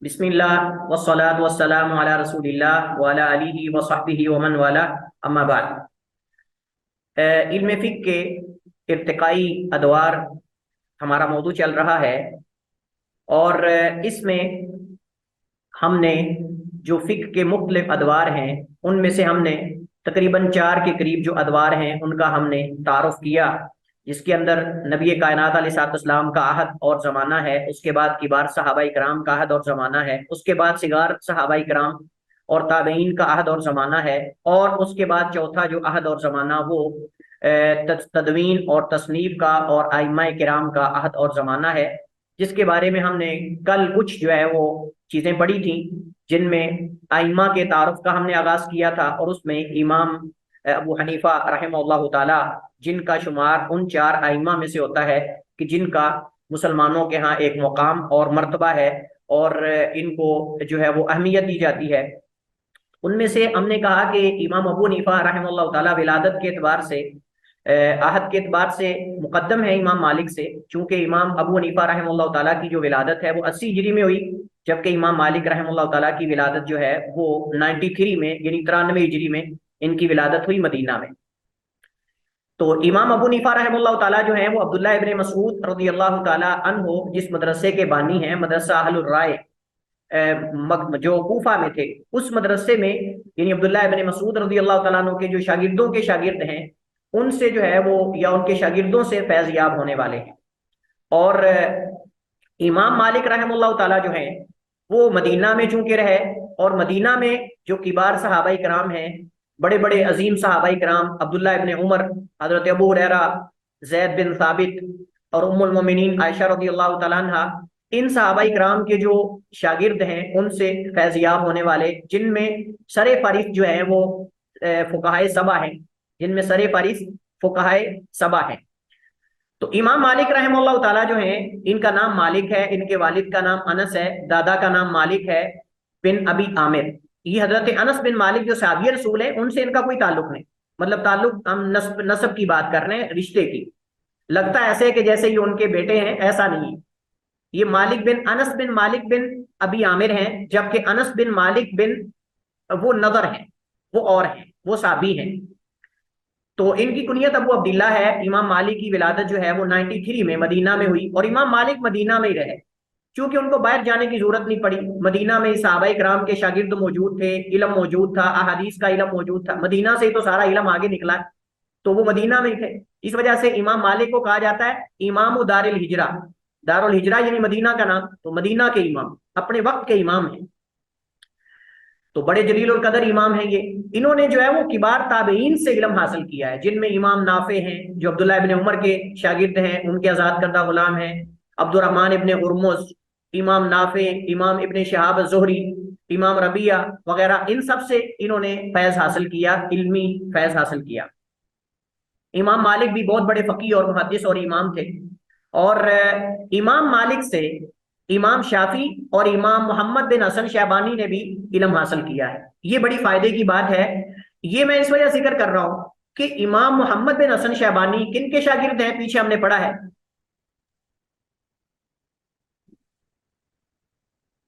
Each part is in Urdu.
بسم اللہ والصلاة والسلام علی رسول اللہ وعلی آلہ وصحبہ ومن والا، اما بعد۔ علم فقہ کے ارتقائی ادوار ہمارا موضوع چل رہا ہے، اور اس میں ہم نے جو فقہ کے مختلف ادوار ہیں ان میں سے ہم نے تقریباً 4 کے قریب جو ادوار ہیں ان کا ہم نے تعارف کیا، جس کے اندر نبی کائنات علیہ السلام کا عہد اور زمانہ ہے، اس کے بعد کبار صحابہ کرام کا عہد اور زمانہ ہے، اس کے بعد صغار صحابہ کرام اور تابعین کا عہد اور زمانہ ہے، اور اس کے بعد چوتھا جو عہد اور زمانہ وہ تدوین اور تصنیف کا اور ائمہ کرام کا عہد اور زمانہ ہے، جس کے بارے میں ہم نے کل کچھ جو ہے وہ چیزیں پڑھی تھیں، جن میں ائمہ کے تعارف کا ہم نے آغاز کیا تھا، اور اس میں امام ابو حنیفہ رحمہ اللہ تعالی جن کا شمار ان 4 ائمہ میں سے ہوتا ہے کہ جن کا مسلمانوں کے ہاں ایک مقام اور مرتبہ ہے، اور ان کو جو ہے وہ اہمیت دی جاتی ہے۔ ان میں سے ہم نے کہا کہ امام ابو حنیفہ رحمہ اللہ تعالی ولادت کے اعتبار سے عہد کے اعتبار سے مقدم ہے امام مالک سے، چونکہ امام ابو حنیفہ رحمہ اللہ تعالیٰ کی جو ولادت ہے وہ 80 ہجری میں ہوئی، جبکہ امام مالک رحمہ اللہ تعالیٰ کی ولادت جو ہے وہ 93 میں یعنی 93 ہجری میں ان کی ولادت ہوئی مدینہ میں۔ تو امام ابو حنیفہ رحمہ اللہ تعالیٰ جو ہیں وہ عبداللہ ابن مسعود رضی اللہ تعالیٰ عنہ جس مدرسے کے بانی ہیں، مدرسہ اہل الرائے جو کوفہ میں تھے، اس مدرسے میں یعنی عبداللہ ابن مسعود رضی اللہ تعالیٰ عنہ کے جو شاگردوں کے شاگرد ہیں ان سے جو ہے وہ یا ان کے شاگردوں سے فیض یاب ہونے والے ہیں۔ اور امام مالک رحمہ اللہ تعالیٰ جو ہیں وہ مدینہ میں چونکہ رہے، اور مدینہ میں جو کبار صحابہ کرام ہیں، بڑے بڑے عظیم صحابہ کرام، عبداللہ ابن عمر، حضرت ابو ہریرہ، زید بن ثابت اور ام المومنین عائشہ رضی اللہ تعالیٰ عنہ، ان صحابہ کرام کے جو شاگرد ہیں ان سے فیض یاب ہونے والے، جن میں سر فہرست جو ہیں وہ فقہائے سبع ہیں، جن میں سر فہرست فقہائے سبع ہیں۔ تو امام مالک رحمہ اللہ تعالیٰ جو ہیں ان کا نام مالک ہے، ان کے والد کا نام انس ہے، دادا کا نام مالک ہے بن ابی عامر۔ یہ حضرت انس بن مالک جو صحابی رسول ہیں ان سے ان کا کوئی تعلق نہیں، مطلب تعلق ہم نسب کی بات کر رہے ہیں، رشتے کی، لگتا ہے ایسے کہ جیسے یہ ان کے بیٹے ہیں، ایسا نہیں ہے۔ یہ مالک بن انس بن مالک بن ابی عامر ہیں، جبکہ انس بن مالک بن وہ نظر ہیں، وہ اور ہیں، وہ صحابی ہیں۔ تو ان کی کنیت ابو عبداللہ ہے۔ امام مالک کی ولادت جو ہے وہ 93 میں مدینہ میں ہوئی، اور امام مالک مدینہ میں ہی رہے، چونکہ ان کو باہر جانے کی ضرورت نہیں پڑی، مدینہ میں صحابہ کرام کے شاگرد موجود تھے، علم موجود تھا، احادیث کا علم موجود تھا، مدینہ سے ہی تو سارا علم آگے نکلا ہے، تو وہ مدینہ میں ہی تھے۔ اس وجہ سے امام مالک کو کہا جاتا ہے امام دار الہجرہ، دار الہجرہ یعنی مدینہ کا نام، تو مدینہ کے امام، اپنے وقت کے امام ہیں، تو بڑے جلیل القدر امام ہیں یہ۔ انہوں نے جو ہے وہ کبار تابعین سے علم حاصل کیا ہے، جن میں امام نافع ہیں جو عبداللہ ابن عمر کے شاگرد ہیں، ان کے آزاد کردہ غلام ہیں، عبد الرحمن ابن ہرمز، امام نافع، امام ابن شہاب الزہری، امام ربیعہ وغیرہ، ان سب سے انہوں نے فیض حاصل کیا، علمی فیض حاصل کیا۔ امام مالک بھی بہت بڑے فقیہ اور محدث اور امام تھے، اور امام مالک سے امام شافعی اور امام محمد بن حسن شیبانی نے بھی علم حاصل کیا ہے۔ یہ بڑی فائدے کی بات ہے، یہ میں اس وجہ ذکر کر رہا ہوں کہ امام محمد بن حسن شیبانی کن کے شاگرد ہیں، پیچھے ہم نے پڑھا ہے،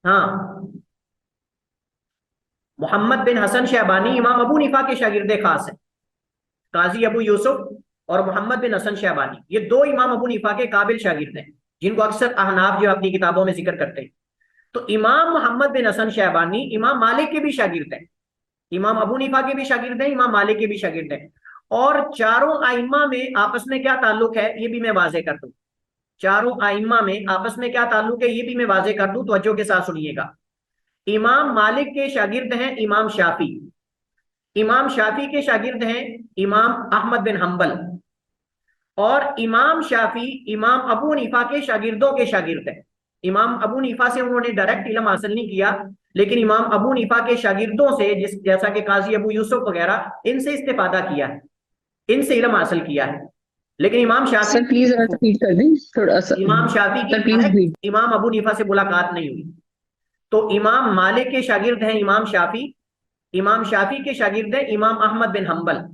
ہاں، محمد بن حسن شیبانی امام ابو حنیفہ کے شاگرد خاص ہیں، قاضی ابو یوسف اور محمد بن حسن شیبانی، یہ 2 امام ابو حنیفہ کے قابل شاگرد ہیں، جن کو اکثر احناف جو اپنی کتابوں میں ذکر کرتے ہیں۔ تو امام محمد بن حسن شیبانی امام مالک کے بھی شاگرد ہیں، امام ابو حنیفہ کے بھی شاگرد ہیں، امام مالک کے بھی شاگرد ہیں، اور چاروں ائمہ میں آپس میں کیا تعلق ہے یہ بھی میں واضح کر دوں، چاروں ائمہ میں آپس میں کیا تعلق ہے یہ بھی میں واضح کر دوں، توجہ کے ساتھ سنیے گا۔ امام مالک کے شاگرد ہیں امام شافعی، امام شافعی کے شاگرد ہیں امام احمد بن حنبل، اور امام شافعی امام ابو حنیفہ کے شاگردوں کے شاگرد ہیں۔ امام ابو حنیفہ سے انہوں نے ڈائریکٹ علم حاصل نہیں کیا، لیکن امام ابو حنیفہ کے شاگردوں سے جیسا کہ قاضی ابو یوسف وغیرہ، ان سے استفادہ کیا ہے، ان سے علم حاصل کیا ہے۔ لیکن امام شافعی سر پلیز ریپیٹ کر دیں تھوڑا سا، امام شافعی سر کی پلیز ڈائریکٹ امام ابو حنیفہ سے ملاقات نہیں ہوئی۔ تو امام مالک کے شاگرد ہیں امام شافعی، امام شافعی کے شاگرد ہیں امام احمد بن حنبل،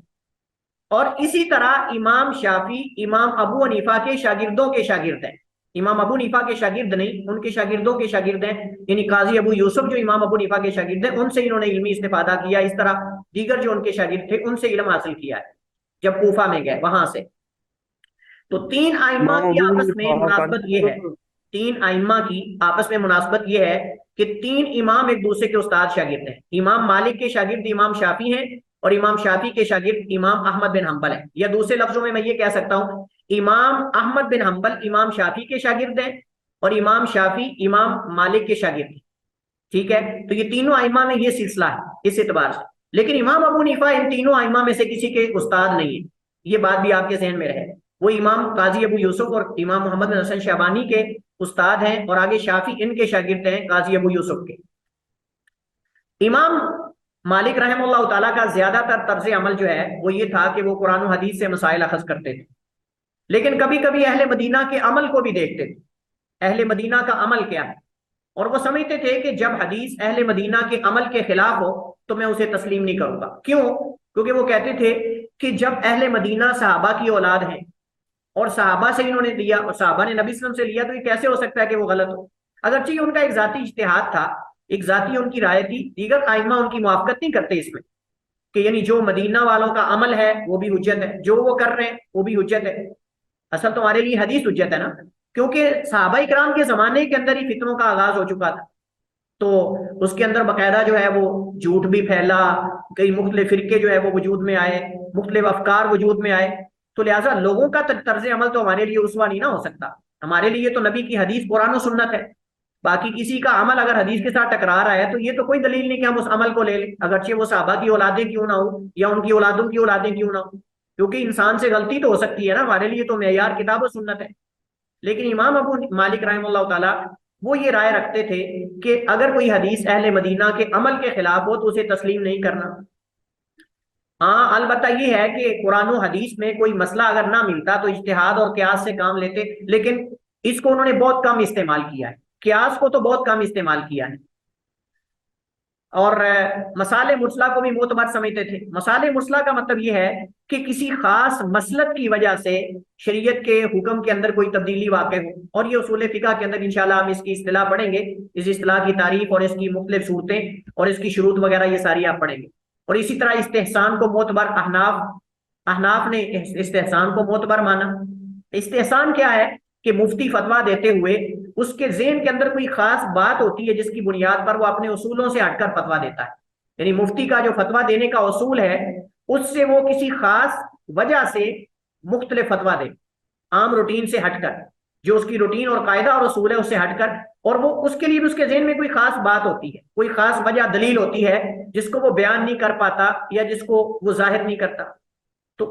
اور اسی طرح امام شافعی امام ابو حنیفہ کے شاگردوں کے شاگرد ہیں۔ امام ابو حنیفہ کے شاگرد نہیں، ان کے شاگردوں کے شاگرد ہیں، یعنی قاضی ابو یوسف جو امام ابو حنیفہ کے شاگرد ہیں ان سے انہوں نے علمی استفادہ کیا، اس طرح دیگر جو ان کے شاگرد تھے ان سے علم حاصل کیا ہے جب کوفہ میں گئے وہاں سے۔ تو تین ائمہ امام کی ابو آپس میں حنیفہ مناسبت یہ ہے، تین ائمہ کی آپس میں مناسبت یہ ہے کہ تین امام ایک دوسرے کے استاد شاگرد ہیں۔ امام مالک کے شاگرد امام شافعی ہیں، اور امام شافعی کے شاگرد امام احمد بن حنبل ہیں، یا دوسرے لفظوں میں یہ کہہ سکتا ہوں امام احمد بن حنبل امام شافعی کے شاگرد ہیں، اور امام شافعی امام مالک کے شاگرد ہیں، ٹھیک ہے؟ تو یہ تینوں ائمہ میں یہ سلسلہ ہے اس اعتبار سے، لیکن امام ابو حنیفہ ان تینوں ائمہ میں سے کسی کے استاد نہیں ہے، یہ بات بھی آپ کے ذہن میں رہے۔ وہ امام قاضی ابو یوسف اور امام محمد بن حسن شیبانی کے استاد ہیں، اور آگے شافعی ان کے شاگرد ہیں قاضی ابو یوسف کے۔ امام مالک رحمہ اللہ تعالیٰ کا زیادہ تر طرز عمل جو ہے وہ یہ تھا کہ وہ قرآن و حدیث سے مسائل اخذ کرتے تھے، لیکن کبھی کبھی اہل مدینہ کے عمل کو بھی دیکھتے تھے، اہل مدینہ کا عمل کیا ہے، اور وہ سمجھتے تھے کہ جب حدیث اہل مدینہ کے عمل کے خلاف ہو تو میں اسے تسلیم نہیں کروں گا۔ کیوں؟ کیونکہ وہ کہتے تھے کہ جب اہل مدینہ صحابہ کی اولاد ہیں اور صحابہ سے انہوں نے لیا اور صحابہ نے نبی صلی اللہ علیہ وسلم سے لیا، تو یہ کیسے ہو سکتا ہے کہ وہ غلط ہو؟ اگرچہ ان کا ایک ذاتی اجتہاد تھا، ایک ذاتی ان کی رائے تھی، دیگر ائمہ ان کی موافقت نہیں کرتے اس میں، کہ یعنی جو مدینہ والوں کا عمل ہے وہ بھی حجت ہے، جو وہ کر رہے ہیں وہ بھی حجت ہے۔ اصل تمہارے لیے حدیث حجت ہے نا، کیونکہ صحابہ کرام کے زمانے کے اندر ہی فتنوں کا آغاز ہو چکا تھا، تو اس کے اندر باقاعدہ جو ہے وہ جھوٹ بھی پھیلا، کئی مختلف فرقے جو ہے وہ وجود میں آئے، مختلف افکار وجود میں آئے، تو لہٰذا لوگوں کا طرز عمل تو ہمارے لیے اسوہ نہیں نہ ہو سکتا، ہمارے لیے تو نبی کی حدیث قرآن و سنت ہے۔ باقی کسی کا عمل اگر حدیث کے ساتھ ٹکرا رہا ہے تو یہ تو کوئی دلیل نہیں کہ ہم اس عمل کو لے لیں، اگرچہ وہ صحابہ کی اولادیں کیوں نہ ہو یا ان کی اولادوں کی اولادیں کیوں نہ ہو، کیونکہ انسان سے غلطی تو ہو سکتی ہے نا، ہمارے لیے تو معیار کتاب و سنت ہے۔ لیکن امام ابو مالک رحمہ اللہ تعالیٰ وہ یہ رائے رکھتے تھے کہ اگر کوئی حدیث اہل مدینہ کے عمل کے خلاف ہو تو اسے تسلیم نہیں کرنا۔ ہاں البتہ یہ ہے کہ قرآن و حدیث میں کوئی مسئلہ اگر نہ ملتا تو اجتہاد اور قیاس سے کام لیتے، لیکن اس کو انہوں نے بہت کم استعمال کیا ہے، قیاس کو تو بہت کم استعمال کیا ہے، اور مسائل مرسلہ کو بھی معتبر سمجھتے تھے۔ مسائل مرسلہ کا مطلب یہ ہے کہ کسی خاص مسلک کی وجہ سے شریعت کے حکم کے اندر کوئی تبدیلی واقع ہو، اور یہ اصول فقہ کے اندر انشاءاللہ ہم اس کی اصطلاح پڑھیں گے، اس اصطلاح کی تعریف اور اس کی مختلف صورتیں اور اس کی شروط وغیرہ یہ ساری آپ پڑھیں گے۔ اور اسی طرح استحسان کو معتبر احناف نے استحسان کو معتبر مانا۔ استحسان کیا ہے کہ مفتی فتویٰ دیتے ہوئے اس کے ذہن کے اندر کوئی خاص بات ہوتی ہے جس کی بنیاد پر وہ اپنے اصولوں سے ہٹ کر فتویٰ دیتا ہے، یعنی مفتی کا جو فتویٰ دینے کا اصول ہے اس سے وہ کسی خاص وجہ سے مختلف فتویٰ دے، عام روٹین سے ہٹ کر، جو اس کی روٹین اور قاعدہ اور اصول ہے اس سے ہٹ کر، اور وہ اس کے لیے بھی اس کے ذہن میں کوئی خاص بات ہوتی ہے، کوئی خاص وجہ دلیل ہوتی ہے جس کو وہ بیان نہیں کر پاتا یا جس کو وہ ظاہر نہیں کرتا، تو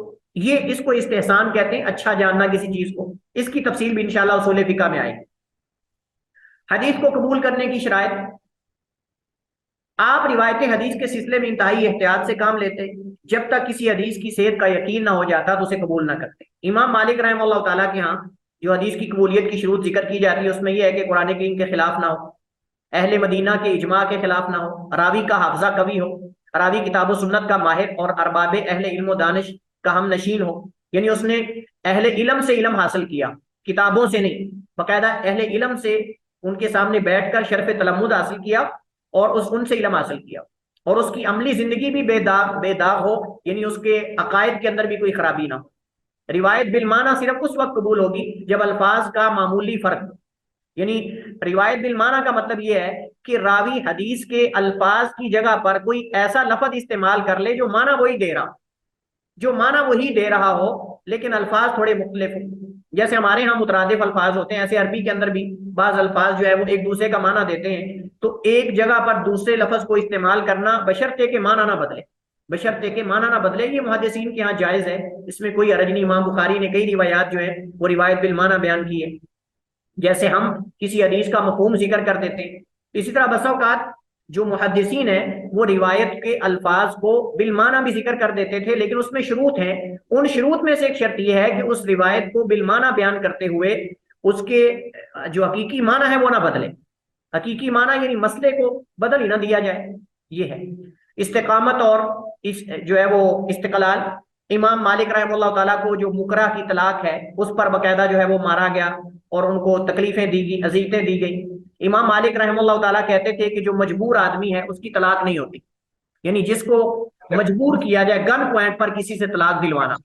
یہ اس کو استحسان کہتے ہیں، اچھا جاننا کسی چیز کو۔ اس کی تفصیل بھی انشاءاللہ اصول فقہ میں آئے گی۔ حدیث کو قبول کرنے کی شرائط، آپ روایت حدیث کے سلسلے میں انتہائی احتیاط سے کام لیتے، جب تک کسی حدیث کی صحت کا یقین نہ ہو جاتا تو اسے قبول نہ کرتے۔ امام مالک رحمہ اللہ تعالیٰ کے ہاں جو حدیث کی قبولیت کی شروط ذکر کی جاتی ہے اس میں یہ ہے کہ قرآن کریم کے خلاف نہ ہو، اہل مدینہ کے اجماع کے خلاف نہ ہو، راوی کا حافظہ قوی ہو، راوی کتاب و سنت کا ماہر اور ارباب اہل علم و دانش کا ہم نشین ہو، یعنی اس نے اہل علم سے علم حاصل کیا، کتابوں سے نہیں، باقاعدہ اہل علم سے ان کے سامنے بیٹھ کر شرف تلمذ حاصل کیا اور ان سے علم حاصل کیا، اور اس کی عملی زندگی بھی بے داغ ہو، یعنی اس کے عقائد کے اندر بھی کوئی خرابی نہ ہو۔ روایت بالمعنی صرف اس وقت قبول ہوگی جب الفاظ کا معمولی فرق، یعنی روایت بالمعنی کا مطلب یہ ہے کہ راوی حدیث کے الفاظ کی جگہ پر کوئی ایسا لفظ استعمال کر لے جو معنی وہی دے رہا ہو لیکن الفاظ تھوڑے مختلف ہوں، جیسے ہمارے ہاں مترادف الفاظ ہوتے ہیں، ایسے عربی کے اندر بھی بعض الفاظ جو ہے وہ ایک دوسرے کا معنی دیتے ہیں، تو ایک جگہ پر دوسرے لفظ کو استعمال کرنا بشرطے کہ معنی نہ بدلے، یہ محدثین کے ہاں جائز ہے، اس میں کوئی حرج نہیں۔ امام بخاری نے کئی روایات جو ہیں وہ روایت بالمعنی بیان کی ہے، جیسے ہم کسی حدیث کا مفہوم ذکر کر دیتے ہیں، اسی طرح بسا اوقات جو محدثین ہیں وہ روایت کے الفاظ کو بالمعنی بھی ذکر کر دیتے تھے، لیکن اس میں شروط ہیں، ان شروط میں سے ایک شرط یہ ہے کہ اس روایت کو بالمعنی بیان کرتے ہوئے اس کے جو حقیقی معنی ہے وہ نہ بدلے، حقیقی معنی یعنی مسئلے کو بدل ہی نہ دیا جائے، یہ ہے استقامت اور جو ہے وہ استقلال۔ امام مالک رحمہ اللہ تعالیٰ کو جو مکرہ کی طلاق ہے اس پر باقاعدہ جو ہے وہ مارا گیا، اور ان کو تکلیفیں دی گئی، اذیتیں دی گئی۔ امام مالک رحمہ اللہ تعالیٰ کہتے تھے کہ جو مجبور آدمی ہے اس کی طلاق نہیں ہوتی، یعنی جس کو مجبور کیا جائے گن پوائنٹ پر کسی سے طلاق دلوانا،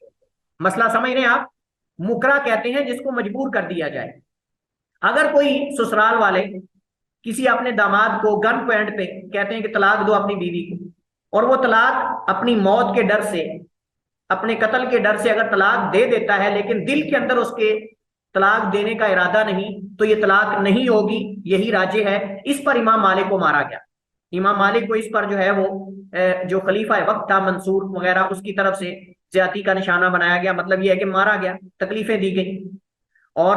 مسئلہ سمجھ رہے ہیں آپ؟ مکرہ کہتے ہیں جس کو مجبور کر دیا جائے۔ اگر کوئی سسرال والے کسی اپنے داماد کو گن پوائنٹ پہ کہتے ہیں کہ طلاق دو اپنی بیوی کو، اور وہ طلاق اپنی موت کے ڈر سے، اپنے قتل کے ڈر سے اگر طلاق دے دیتا ہے لیکن دل کے اندر اس کے طلاق دینے کا ارادہ نہیں، تو یہ طلاق نہیں ہوگی، یہی راجح ہے۔ اس پر امام مالک کو مارا گیا، امام مالک کو اس پر جو ہے وہ جو خلیفہ وقت تھا منصور وغیرہ اس کی طرف سے زیادتی کا نشانہ بنایا گیا، مطلب یہ ہے کہ مارا گیا، تکلیفیں دی گئی۔ اور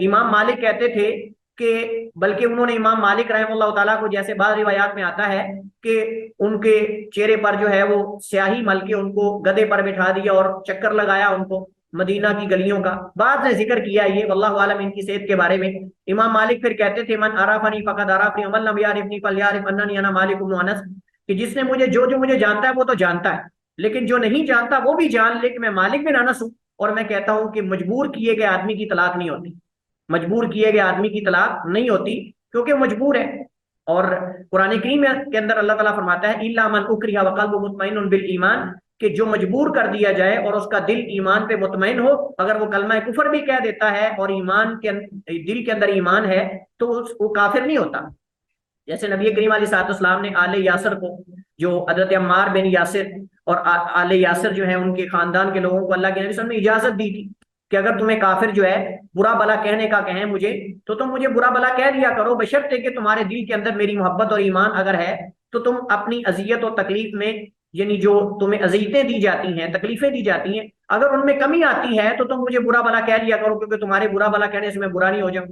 امام مالک کہتے تھے کہ بلکہ انہوں نے امام مالک رحمہ اللہ تعالیٰ کو، جیسے بعض روایات میں آتا ہے کہ ان کے چہرے پر جو ہے وہ سیاہی مل کے ان کو گدے پر بٹھا دیا اور چکر لگایا ان کو مدینہ کی گلیوں کا، بعض نے ذکر کیا یہ، واللہ عالم ان کی صحت کے بارے میں۔ امام مالک پھر کہتے تھے من عرفنی فقد عرفنی ومن لم یعرفنی فلیعرف اننی انا مالک بن انس، کہ جس نے مجھے جو مجھے جانتا ہے وہ تو جانتا ہے، لیکن جو نہیں جانتا وہ بھی جان لے کہ میں مالک بن انس ہوں، اور میں کہتا ہوں کہ مجبور کیے گئے آدمی کی طلاق نہیں ہوتی، مجبور کیے گئے آدمی کی طلاق نہیں ہوتی کیونکہ وہ مجبور ہے۔ اور قرآن کریم کے اندر اللہ تعالیٰ فرماتا ہے الا من اکرہ وقلبہ مطمئن بالایمان، کہ جو مجبور کر دیا جائے اور اس کا دل ایمان پہ مطمئن ہو، اگر وہ کلمہ کفر بھی کہہ دیتا ہے اور ایمان کے دل کے اندر ایمان ہے تو وہ کافر نہیں ہوتا۔ جیسے نبی کریم علیہ الصلوۃ والسلام نے آل یاسر کو، جو حضرت عمار بن یاسر اور آل یاسر جو ہیں ان کے خاندان کے لوگوں کو اللہ کے نبی صلی اللہ علیہ وسلم نے اجازت دی تھی کہ اگر تمہیں کافر جو ہے برا بلا کہنے کا کہیں مجھے تو تم مجھے برا بلا کہہ دیا کرو، بشرطے کہ تمہارے دل کے اندر میری محبت اور ایمان اگر ہے تو تم اپنی اذیت اور تکلیف میں، یعنی جو تمہیں اذیتیں دی جاتی ہیں، تکلیفیں دی جاتی ہیں، اگر ان میں کمی آتی ہے تو تم مجھے برا بلا کہہ دیا کرو، کیونکہ تمہارے برا بلا کہنے سے میں برا نہیں ہو جاؤں۔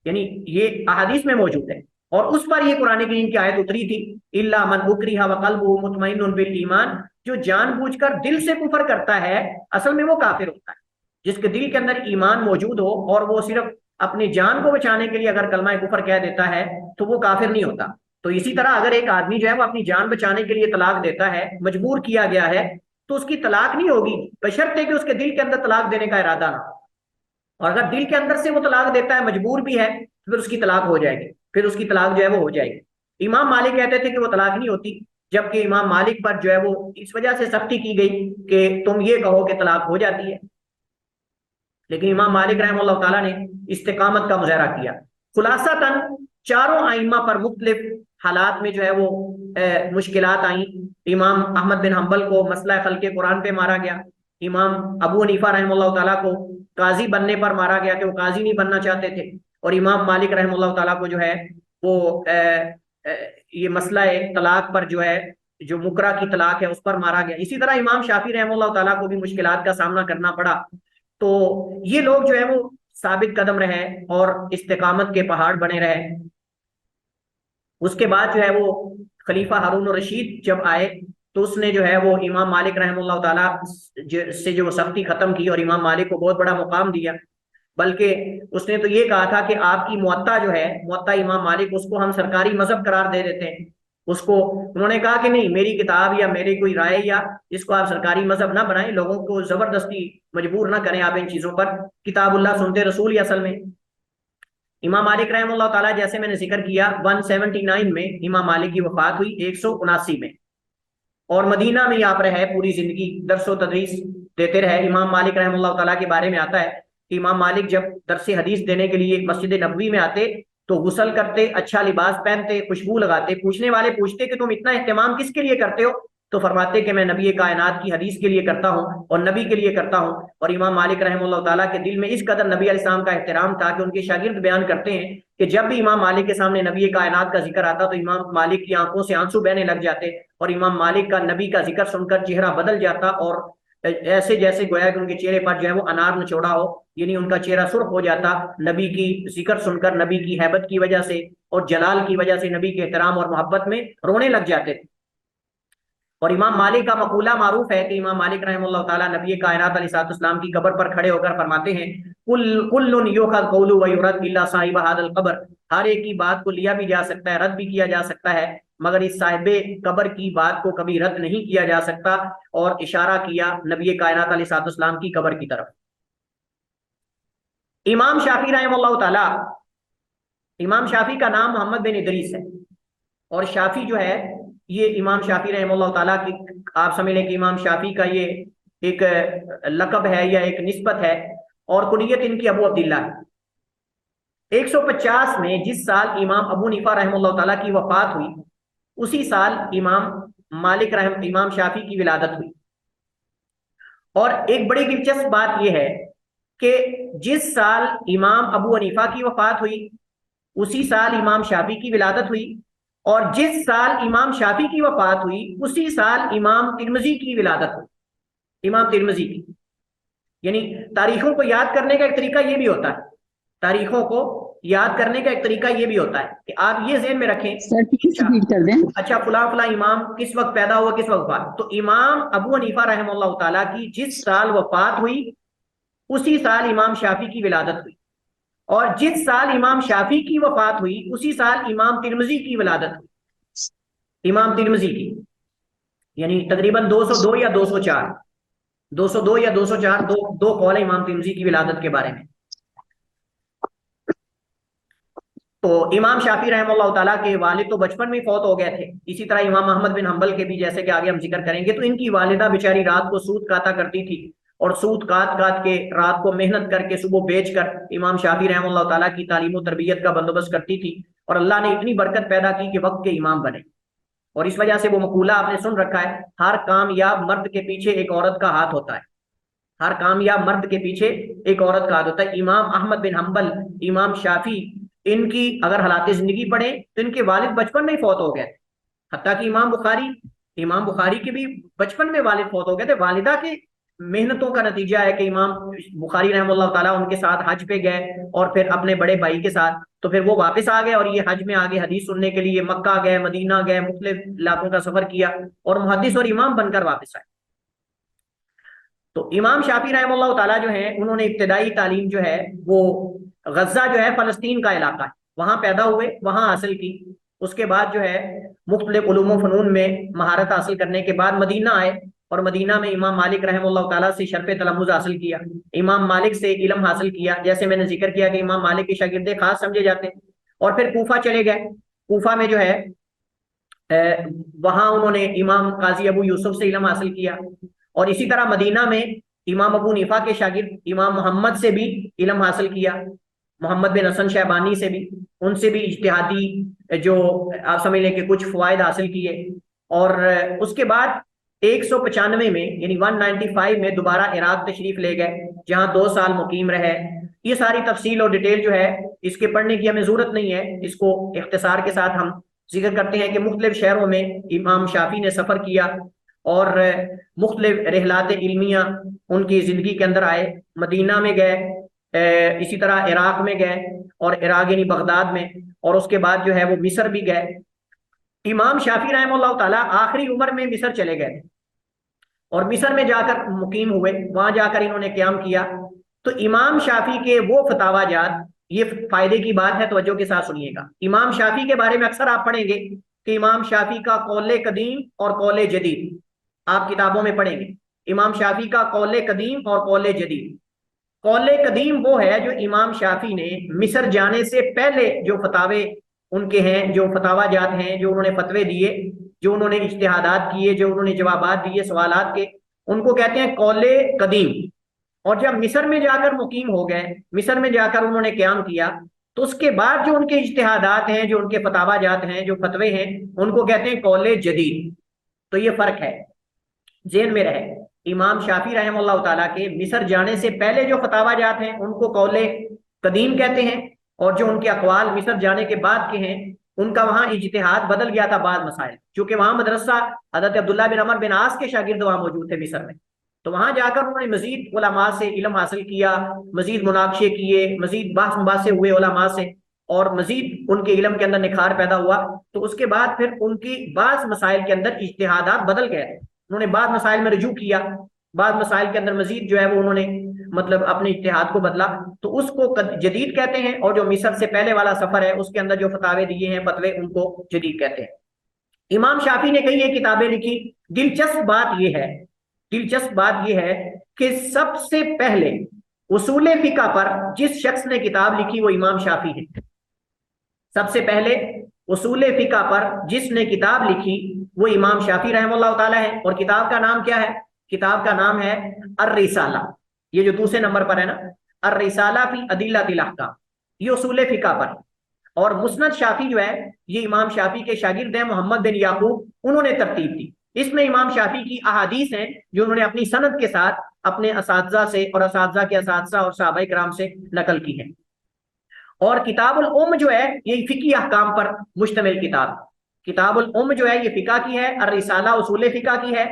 یعنی یہ احادیث میں موجود ہے، اور اس پر یہ قرآن کریم کی آیت اتری تھی الا من اکرہ وقلبہ مطمئن بالایمان، جو جان بوجھ کر دل سے کفر کرتا ہے اصل میں وہ کافر ہوتا ہے، جس کے دل کے اندر ایمان موجود ہو اور وہ صرف اپنی جان کو بچانے کے لیے اگر کلمہ کفر کہہ دیتا ہے تو وہ کافر نہیں ہوتا۔ تو اسی طرح اگر ایک آدمی جو ہے وہ اپنی جان بچانے کے لیے طلاق دیتا ہے، مجبور کیا گیا ہے، تو اس کی طلاق نہیں ہوگی بشرطے کہ اس کے دل کے اندر طلاق دینے کا ارادہ نہ ہو، اور اگر دل کے اندر سے وہ طلاق دیتا ہے، مجبور بھی ہے، تو پھر اس کی طلاق ہو جائے گی، پھر اس کی طلاق جو ہے وہ ہو جائے گی۔ امام مالک کہتے تھے کہ وہ طلاق نہیں ہوتی، جبکہ امام مالک پر جو ہے وہ اس وجہ سے سختی کی گئی کہ تم یہ کہو کہ طلاق ہو جاتی ہے، لیکن امام مالک رحمہ اللہ تعالیٰ نے استقامت کا مظاہرہ کیا۔ خلاصتاً چاروں ائمہ پر مختلف حالات میں جو ہے وہ مشکلات آئیں۔ امام احمد بن حنبل کو مسئلہ خلق قرآن پہ مارا گیا، امام ابو حنیفہ رحمہ اللہ تعالیٰ کو قاضی بننے پر مارا گیا کہ وہ قاضی نہیں بننا چاہتے تھے، اور امام مالک رحمہ اللہ تعالیٰ کو جو ہے وہ یہ مسئلہ طلاق پر جو ہے، جو مکرہ کی طلاق ہے اس پر مارا گیا۔ اسی طرح امام شافعی رحمہ اللہ تعالیٰ کو بھی مشکلات کا سامنا کرنا پڑا۔ تو یہ لوگ جو ہے وہ ثابت قدم رہے اور استقامت کے پہاڑ بنے رہے۔ اس کے بعد جو ہے وہ خلیفہ ہارون الرشید جب آئے تو اس نے جو ہے وہ امام مالک رحمہ اللہ تعالیٰ سے جو سختی ختم کی اور امام مالک کو بہت بڑا مقام دیا، بلکہ اس نے تو یہ کہا تھا کہ آپ کی موطا جو ہے، موطا امام مالک، اس کو ہم سرکاری مذہب قرار دے دیتے ہیں۔ اس کو انہوں نے کہا کہ نہیں، میری کتاب یا میری کوئی رائے یا اس کو آپ سرکاری مذہب نہ بنائیں، لوگوں کو زبردستی مجبور نہ کریں آپ ان چیزوں پر، کتاب اللہ سنتے رسول ہی اصل میں۔ امام مالک رحمہ اللہ تعالیٰ، جیسے میں نے ذکر کیا، 179 میں امام مالک کی وفات ہوئی، 179 میں، اور مدینہ میں آپ رہے پوری زندگی، درس و تدریس دیتے رہے۔ امام مالک رحمہ اللہ تعالیٰ کے بارے میں آتا ہے کہ امام مالک جب درس حدیث دینے کے لیے مسجد نبوی میں آتے تو غسل کرتے، اچھا لباس پہنتے، خوشبو لگاتے، پوچھنے والے پوچھتے کہ تم اتنا اہتمام کس کے لیے کرتے ہو؟ تو فرماتے کہ میں نبی کائنات کی حدیث کے لیے کرتا ہوں اور نبی کے لیے کرتا ہوں۔ اور امام مالک رحمہ اللہ تعالیٰ کے دل میں اس قدر نبی علیہ السلام کا احترام تھا کہ ان کے شاگرد بیان کرتے ہیں کہ جب بھی امام مالک کے سامنے نبی کائنات کا ذکر آتا تو امام مالک کی آنکھوں سے آنسو بہنے لگ جاتے، اور امام مالک کا نبی کا ذکر سن کر چہرہ بدل جاتا، اور ایسے جیسے گویا کہ ان کے چہرے پر جو ہے وہ انار نچوڑا ہو، یعنی ان کا چہرہ سرخ ہو جاتا نبی کی ذکر سن کر، نبی کی ہیبت کی وجہ سے اور جلال کی وجہ سے، نبی کے احترام اور محبت میں رونے لگ جاتے تھے۔ اور امام مالک کا مقولہ معروف ہے کہ امام مالک رحمہ اللہ تعالیٰ نبی کائنات علیہ السلام کی قبر پر کھڑے ہو کر فرماتے ہیں کل یؤخذ قولہ ویرد الا صاحب ھذا القبر، ہر ایک کی بات کو لیا بھی جا سکتا ہے، رد بھی کیا جا سکتا ہے، مگر اس صاحب قبر کی بات کو کبھی رد نہیں کیا جا سکتا، اور اشارہ کیا نبی کائنات علیہ السلام کی قبر کی طرف۔ امام شافی رحمہ اللہ تعالی، امام شافی کا نام محمد بن ادریس ہے، اور شافی جو ہے یہ امام شافی رحمہ اللہ تعالیٰ کی، آپ سمجھ لیں کہ امام شافی کا یہ ایک لقب ہے یا ایک نسبت ہے، اور کنیت ان کی ابو عبداللہ ہے۔ 150 میں جس سال امام ابو حنیفہ رحمہ اللہ تعالیٰ کی وفات ہوئی، اسی سال امام شافی کی ولادت ہوئی۔ اور ایک بڑی دلچسپ بات یہ ہے کہ جس سال امام ابو حنیفہ کی وفات ہوئی اسی سال امام شافی کی ولادت ہوئی، اور جس سال امام شافی کی وفات ہوئی اسی سال امام ترمذی کی ولادت ہوئی، امام ترمذی کی۔ یعنی تاریخوں کو یاد کرنے کا ایک طریقہ یہ بھی ہوتا ہے، تاریخوں کو یاد کرنے کا ایک طریقہ یہ بھی ہوتا ہے کہ آپ یہ ذہن میں رکھیں، سر ٹھیک سے ریڈ کر دیں۔ اچھا فلاں فلاں امام کس وقت پیدا ہوا، کس وقت وفات، تو امام ابو حنیفہ رحمہ اللہ تعالیٰ کی جس سال وفات ہوئی اسی سال امام شافی کی ولادت ہوئی، اور جس سال امام شافی کی وفات ہوئی اسی سال امام ترمذی کی ولادت ہوئی، امام ترمذی کی۔ یعنی تقریباً 202 یا 204، 202 یا 204 دو قول امام ترمذی کی ولادت کے بارے میں۔ تو امام شافی رحمہ اللہ تعالیٰ کے والد تو بچپن میں فوت ہو گئے تھے، اسی طرح امام احمد بن حنبل کے بھی، جیسے کہ آگے ہم ذکر کریں گے۔ تو ان کی والدہ بیچاری رات کو سوت کاتا کرتی تھی، اور سوت کاٹ کاٹ کے رات کو محنت کر کے صبح بیچ کر امام شافی رحمہ اللہ تعالیٰ کی تعلیم و تربیت کا بندوبست کرتی تھی، اور اللہ نے اتنی برکت پیدا کی کہ وقت کے امام بنے۔ اور اس وجہ سے وہ مقولہ آپ نے سن رکھا ہے، ہر کامیاب مرد کے پیچھے ایک عورت کا ہاتھ ہوتا ہے، ہر کامیاب مرد کے پیچھے ایک عورت کا ہاتھ ہوتا ہے۔ امام احمد بن حنبل، امام شافی، ان کی اگر حالات زندگی پڑھیں تو ان کے والد بچپن میں ہی فوت ہو گئے، حتیٰ کہ امام بخاری کے بھی بچپن میں والد فوت ہو گئے تھے۔ والدہ کے محنتوں کا نتیجہ ہے کہ امام بخاری رحمہ اللہ تعالیٰ ان کے ساتھ حج پہ گئے، اور پھر اپنے بڑے بھائی کے ساتھ، تو پھر وہ واپس آ گئے، اور یہ حج میں آگے حدیث سننے کے لیے مکہ گئے، مدینہ گئے، مختلف علاقوں کا سفر کیا، اور محدث اور امام بن کر واپس آئے۔ تو امام شافی رحمہ اللہ تعالیٰ جو ہیں، انہوں نے ابتدائی تعلیم جو ہے وہ غزہ جو ہے فلسطین کا علاقہ ہے، وہاں پیدا ہوئے، وہاں حاصل کی۔ اس کے بعد جو ہے مختلف علوم و فنون میں مہارت حاصل کرنے کے بعد مدینہ آئے، اور مدینہ میں امام مالک رحمہ اللہ تعالیٰ سے شرف تلمذ حاصل کیا، امام مالک سے علم حاصل کیا، جیسے میں نے ذکر کیا کہ امام مالک کے شاگرد خاص سمجھے جاتے ہیں۔ اور پھر کوفہ چلے گئے، کوفہ میں جو ہے وہاں انہوں نے امام قاضی ابو یوسف سے علم حاصل کیا، اور اسی طرح مدینہ میں امام ابو حنیفہ کے شاگرد امام محمد سے بھی علم حاصل کیا، محمد بن حسن شیبانی سے بھی، ان سے بھی اجتہادی جو آپ سمجھ لیں کہ کچھ فوائد حاصل کیے۔ اور اس کے بعد 195 میں یعنی 195 میں دوبارہ عراق تشریف لے گئے، جہاں 2 سال مقیم رہے۔ یہ ساری تفصیل اور ڈیٹیل جو ہے اس کے پڑھنے کی ہمیں ضرورت نہیں ہے، اس کو اختصار کے ساتھ ہم ذکر کرتے ہیں کہ مختلف شہروں میں امام شافی نے سفر کیا، اور مختلف رحلات علمیہ ان کی زندگی کے اندر آئے۔ مدینہ میں گئے، اسی طرح عراق میں گئے، اور عراق یعنی بغداد میں، اور اس کے بعد جو ہے وہ مصر بھی گئے۔ امام شافی رحمہ اللہ تعالیٰ آخری عمر میں مصر چلے گئے، اور مصر میں جا کر مقیم ہوئے، وہاں جا کر انہوں نے قیام کیا۔ تو امام شافی کے وہ فتاوا جات، یہ فائدے کی بات ہے، توجہ کے ساتھ سنیے گا۔ امام شافی کے بارے میں اکثر آپ پڑھیں گے کہ امام شافی کا قول قدیم اور قول جدید، آپ کتابوں میں پڑھیں گے امام شافی کا قول قدیم اور قول جدید۔ قول قدیم وہ ہے جو امام شافی نے مصر جانے سے پہلے جو فتاوے ان کے ہیں، جو فتاوا جات ہیں، جو انہوں نے فتوے دیے، جو انہوں نے اجتہادات کیے، جو انہوں نے جوابات دیے سوالات کے، ان کو کہتے ہیں قول قدیم۔ اور جب مصر میں جا کر مقیم ہو گئے، مصر میں جا کر انہوں نے قیام کیا، تو اس کے بعد جو ان کے اجتہادات ہیں، جو ان کے فتاوا جات ہیں، جو فتوے ہیں، ان کو کہتے ہیں قول جدید۔ تو یہ فرق ہے، ذہن میں رہے۔ امام شافی رحمہ اللہ تعالیٰ کے مصر جانے سے پہلے جو فتاوا جات ہیں ان کو قول قدیم کہتے ہیں، اور جو ان کے اقوال مصر جانے کے بعد کے ہیں ان کا وہاں اجتہاد بدل گیا تھا بعض مسائل، چونکہ وہاں مدرسہ حضرت عبداللہ بن عمر بن عاص کے شاگرد وہاں موجود تھے مصر میں، تو وہاں جا کر انہوں نے مزید علماء سے علم حاصل کیا، مزید مناقشے کیے، مزید بحث مباحثے ہوئے علماء سے، اور مزید ان کے علم کے اندر نکھار پیدا ہوا۔ تو اس کے بعد پھر ان کی بعض مسائل کے اندر اجتہادات بدل گئے، انہوں نے بعض مسائل میں رجوع کیا، بعض مسائل کے اندر مزید جو ہے وہ انہوں نے مطلب اپنے اجتہاد کو بدلا، تو اس کو جدید کہتے ہیں۔ اور جو مصر سے پہلے والا سفر ہے اس کے اندر جو فتاوے دیے ہیں، فتوے، ان کو جدید کہتے ہیں۔ امام شافی نے کئی یہ کتابیں لکھی۔ دلچسپ بات یہ ہے کہ سب سے پہلے اصول فقہ پر جس شخص نے کتاب لکھی وہ امام شافی ہے. سب سے پہلے اصول فقہ پر جس نے کتاب لکھی وہ امام شافی رحمہ اللہ تعالی ہے. اور کتاب کا نام کیا ہے؟ کتاب کا نام ہے الرسالہ. یہ جو دوسرے نمبر پر ہے نا، الرسالہ فی ادلۃ الاحکام، یہ اصول فقہ پر. اور مسند شافی جو ہے یہ امام شافی کے شاگرد ہیں محمد بن یعقوب، انہوں نے ترتیب دی. اس میں امام شافی کی احادیث ہیں جو انہوں نے اپنی سند کے ساتھ اپنے اساتذہ سے اور اساتذہ کے اساتذہ اور صحابہ کرام سے نقل کی ہے. اور کتاب الام جو ہے یہ فقہی احکام پر مشتمل کتاب. کتاب الام جو ہے یہ فقہ کی ہے، الرسالہ اصول فقہ کی ہے.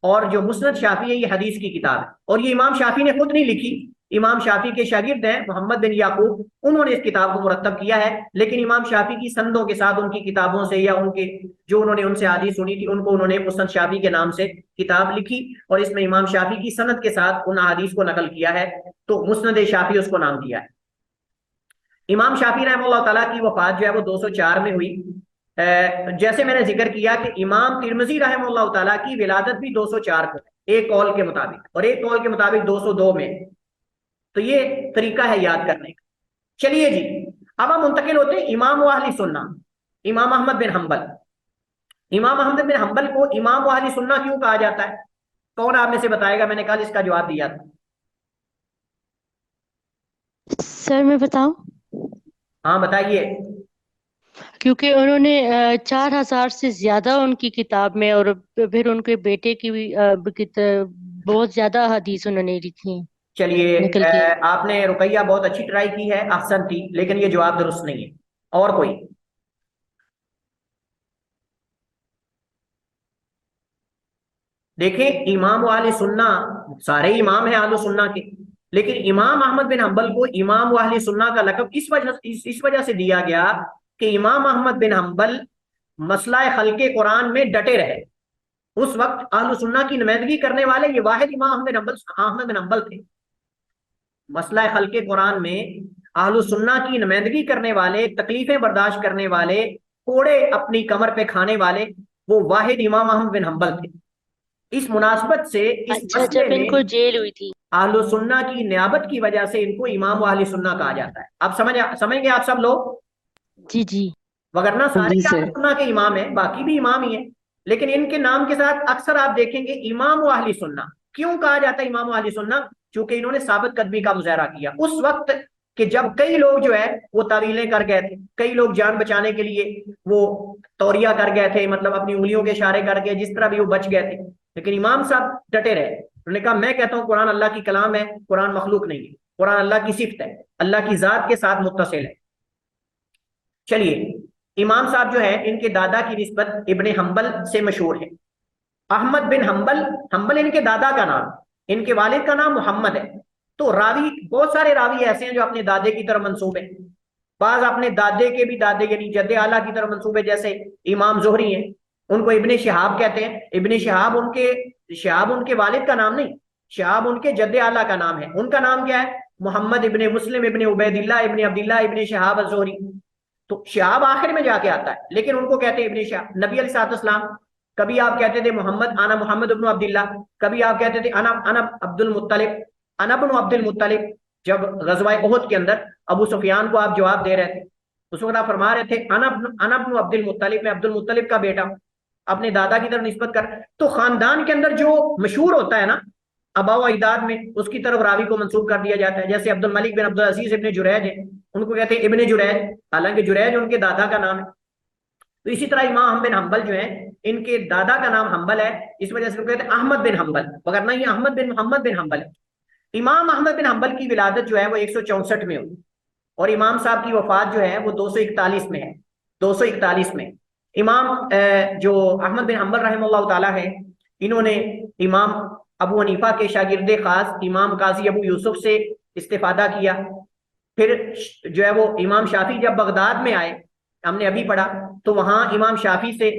اور جو مسند شافی ہے یہ حدیث کی کتاب ہے. اور یہ امام شافی نے خود نہیں لکھی، امام شافی کے شاگرد ہیں محمد بن یعقوب، انہوں نے اس کتاب کو مرتب کیا ہے. لیکن امام شافی کی سندوں کے ساتھ ان کی کتابوں سے یا ان کے جو انہوں نے ان سے حدیث سنی تھی ان کو انہوں نے مسند شافی کے نام سے کتاب لکھی. اور اس میں امام شافی کی سند کے ساتھ ان حدیث کو نقل کیا ہے، تو مسند شافی اس کو نام دیا ہے. امام شافی رحمہ اللہ تعالیٰ کی وفات جو ہے وہ 204 میں ہوئی. جیسے میں نے ذکر کیا کہ امام ترمذی رحمہ اللہ تعالیٰ کی ولادت بھی 204 کو ایک قول کے مطابق، اور ایک قول کے مطابق 202 میں. تو یہ طریقہ ہے یاد کرنے کا. چلیے جی، اب ہم منتقل ہوتے ہیں امام و اہل سنہ، امام احمد بن حنبل. امام احمد بن حنبل کو امام و اہل سنہ کیوں کہا جاتا ہے؟ کون آپ میں سے بتائے گا؟ میں نے کل اس کا جواب دیا تھا. سر میں بتاؤں؟ ہاں بتائیے. کیونکہ انہوں نے 4000 سے زیادہ ان کی کتاب میں، اور پھر ان کے بیٹے کی بھی بہت زیادہ حدیث انہوں نے لکھی ہیں چلیے، نکل کے. آپ نے رقیہ بہت اچھی ٹرائی کی ہے، احسن تھی، لیکن یہ جواب درست نہیں ہے. اور کوئی؟ دیکھیں امام اہل سنہ سارے امام ہیں اہل سنہ کے، لیکن امام احمد بن حنبل کو امام اہل سنہ کا لقب اس وجہ سے دیا گیا کہ امام احمد بن حنبل مسئلہ خلق قرآن میں ڈٹے رہے. اس وقت اہل سنہ کی نمائندگی کرنے والے یہ واحد امام احمد بن حنبل تھے. مسئلہ خلق قرآن میں اہل سنہ کی نمائندگی کرنے والے، تکلیفیں برداشت کرنے والے، کوڑے اپنی کمر پہ کھانے والے، وہ واحد امام احمد بن حنبل تھے. اس مناسبت سے اس اچھا، مسئلے جب ان میں کو جیل ہوئی تھی. اہل سنہ کی نیابت کی وجہ سے ان کو امام اہل سنہ کہا جاتا ہے. اب سمجھ گئے آپ سب لوگ؟ جی جی. وگرنہ سارے جی اہل سر. سنہ کے امام ہیں، باقی بھی امام ہی ہیں، لیکن ان کے نام کے ساتھ اکثر آپ دیکھیں گے امام اہل سنہ. کیوں کہا جاتا ہے امام اہل سنہ؟ چونکہ انہوں نے ثابت قدمی کا مظاہرہ کیا اس وقت کہ جب کئی لوگ جو ہے وہ تعویلیں کر گئے تھے، کئی لوگ جان بچانے کے لیے وہ توریہ کر گئے تھے، مطلب اپنی انگلیوں کے اشارے کر کے جس طرح بھی وہ بچ گئے تھے. لیکن امام صاحب ڈٹے رہے، انہوں نے کہا میں کہتا ہوں قرآن اللہ کی کلام ہے، قرآن مخلوق نہیں ہے، قرآن اللہ کی صفت ہے، اللہ کی ذات کے ساتھ متصل ہے. چلیے، امام صاحب جو ہے ان کے دادا کی نسبت ابن حنبل سے مشہور ہے. احمد بن حنبل، حنبل ان کے دادا کا نام، ان کے والد کا نام محمد ہے. تو راوی بہت سارے راوی ایسے ہیں جو اپنے دادے کی طرف منسوب ہیں، بعض اپنے دادے کے بھی دادے یعنی جد اعلیٰ کی طرف منسوب ہے، جیسے امام زہری ہیں، ان کو ابن شہاب کہتے ہیں. ابن شہاب ان کے والد کا نام نہیں، شہاب ان کے جد اعلیٰ کا نام ہے. ان کا نام کیا ہے؟ محمد ابن مسلم ابن عبید اللہ ابن عبداللہ ابن شہاب الزہری. تو شہاب آخر میں جا کے آتا ہے، لیکن ان کو کہتے ہیں ابن شہاب. نبی علیہ السلام کبھی آپ کہتے تھے محمد ابن عبداللہ، کبھی آپ کہتے تھے انا عبد المطلب، انا ابن عبد المطلب. جب غزوہ احد کے اندر ابو سفیان کو آپ جواب دے رہے تھے، اس وقت آپ فرما رہے تھے انا ابن عبد المطلب، میں عبد المطلب کا بیٹا ہوں، اپنے دادا کی طرف نسبت کر. تو خاندان کے اندر جو مشہور ہوتا ہے نا آباء و اجداد میں، اس کی طرف راوی کو منسوب کر دیا جاتا ہے. جیسے عبد الملک بن عبد العزیز ابن جریج ہے، ان کو کہتے ہیں ابن جریج، حالانکہ جریج ان کے دادا کا نام ہے. تو اسی طرح امام احمد بن حنبل جو ہیں ان کے دادا کا نام حنبل ہے، اس وجہ سے ان کو کہتے ہیں احمد بن حنبل، وگرنہ یہ احمد بن محمد بن حنبل ہے. امام احمد بن حنبل کی ولادت جو ہے وہ 164 میں ہوئی، اور امام صاحب کی وفات جو ہے وہ 241 میں ہے. 241 میں امام جو احمد بن حنبل رحمہ اللہ تعالی ہے، انہوں نے امام ابو حنیفہ کے شاگرد خاص امام قاضی ابو یوسف سے استفادہ کیا. پھر جو ہے وہ امام شافعی جب بغداد میں آئے، ہم نے ابھی پڑھا، تو وہاں امام شافعی سے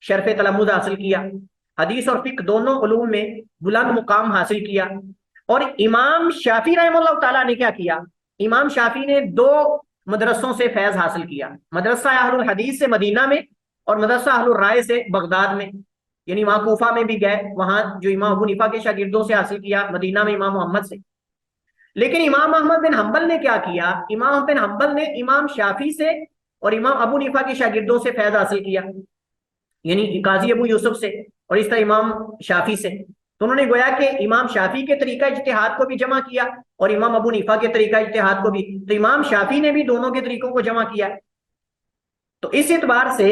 شرف تلمذ حاصل کیا، حدیث اور فقہ دونوں علوم میں بلند مقام حاصل کیا. اور امام شافعی رحمہ اللہ تعالیٰ نے کیا کیا؟ امام شافعی نے 2 مدرسوں سے فیض حاصل کیا، مدرسہ اہل الحدیث سے مدینہ میں اور مدرسہ اہل الرائے سے بغداد میں. یعنی وہاں کوفہ میں بھی گئے، وہاں جو امام ابو حنیفہ کے شاگردوں سے حاصل کیا، مدینہ میں امام محمد سے. لیکن امام احمد بن حنبل نے کیا کیا؟ امام احمد بن حنبل نے امام شافعی سے اور امام ابو حنیفہ کے شاگردوں سے فیض حاصل کیا، یعنی قاضی ابو یوسف سے اور اس طرح امام شافعی سے. تو انہوں نے گویا کہ امام شافعی کے طریقہ اجتہاد کو بھی جمع کیا اور امام ابو حنیفہ کے طریقہ اجتہاد کو بھی. تو امام شافعی نے بھی دونوں کے طریقوں کو جمع کیا. تو اس اعتبار سے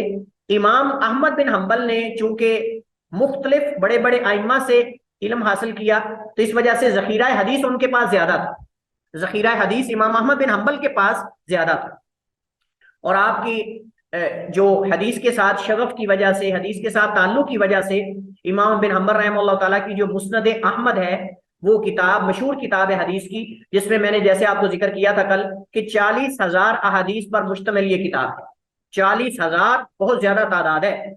امام احمد بن حنبل نے چونکہ مختلف بڑے بڑے ائمہ سے علم حاصل کیا تو اس وجہ سے ذخیرہ حدیث ان کے پاس زیادہ تھا. ذخیرہ حدیث امام احمد بن حنبل کے پاس زیادہ تھا. اور آپ کی جو حدیث کے ساتھ شغف کی وجہ سے، حدیث کے ساتھ تعلق کی وجہ سے امام بن حنبل رحمہ اللہ تعالیٰ کی جو مسند احمد ہے وہ کتاب مشہور کتاب ہے حدیث کی، جس میں نے جیسے آپ کو ذکر کیا تھا کل کہ 40,000 احادیث پر مشتمل یہ کتاب ہے. 40,000 بہت زیادہ تعداد ہے،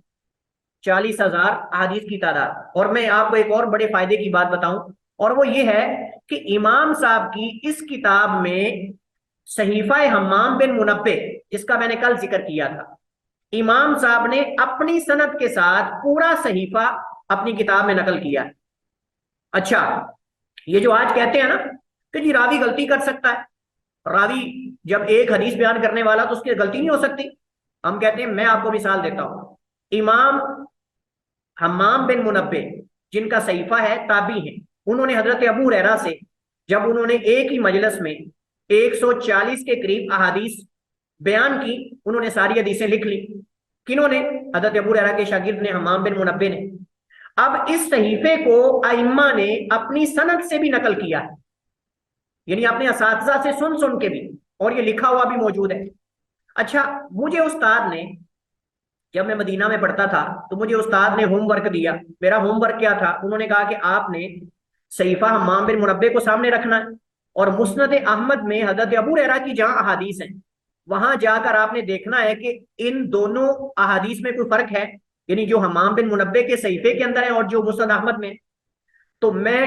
40,000 احادیث کی تعداد. اور میں آپ کو ایک اور بڑے فائدے کی بات بتاؤں، اور وہ یہ ہے کہ امام صاحب کی اس کتاب میں صحیفہ حمام بن منبہ، جس کا میں نے کل ذکر کیا تھا، امام صاحب نے اپنی سند کے ساتھ پورا صحیفہ اپنی کتاب میں نقل کیا ہے. اچھا، یہ جو آج کہتے ہیں نا کہ جی راوی غلطی کر سکتا ہے، راوی جب ایک حدیث بیان کرنے والا تو اس کی غلطی نہیں ہو سکتی، ہم کہتے ہیں میں آپ کو مثال دیتا ہوں. امام حمام بن منبہ جن کا صحیفہ ہے تابعی ہیں، انہوں نے حضرت ابو ہریرہ سے جب انہوں نے ایک ہی مجلس میں 140 کے قریب احادیث بیان کی، انہوں نے ساری حدیثیں لکھ لی. کنہوں نے؟ حضرت ابو ہریرہ کے شاگرد نے، حمام بن منبہ نے. اب اس صحیفے کو ائمہ نے اپنی سند سے بھی نقل کیا ہے، یعنی اپنے اساتذہ سے سن کے بھی، اور یہ لکھا ہوا بھی موجود ہے. اچھا، مجھے استاد نے جب میں مدینہ میں پڑھتا تھا تو مجھے استاد نے ہوم ورک دیا. میرا ہوم ورک کیا تھا؟ انہوں نے کہا کہ آپ نے صحیفہ حمام بن منبہ کو سامنے رکھنا ہے اور مسند احمد میں حضرت ابو ہریرہ کی جہاں احادیث ہیں وہاں جا کر آپ نے دیکھنا ہے کہ ان دونوں احادیث میں کوئی فرق ہے، یعنی جو حمام بن منبہ کے صحیفے کے اندر ہے اور جو مسند احمد میں. تو میں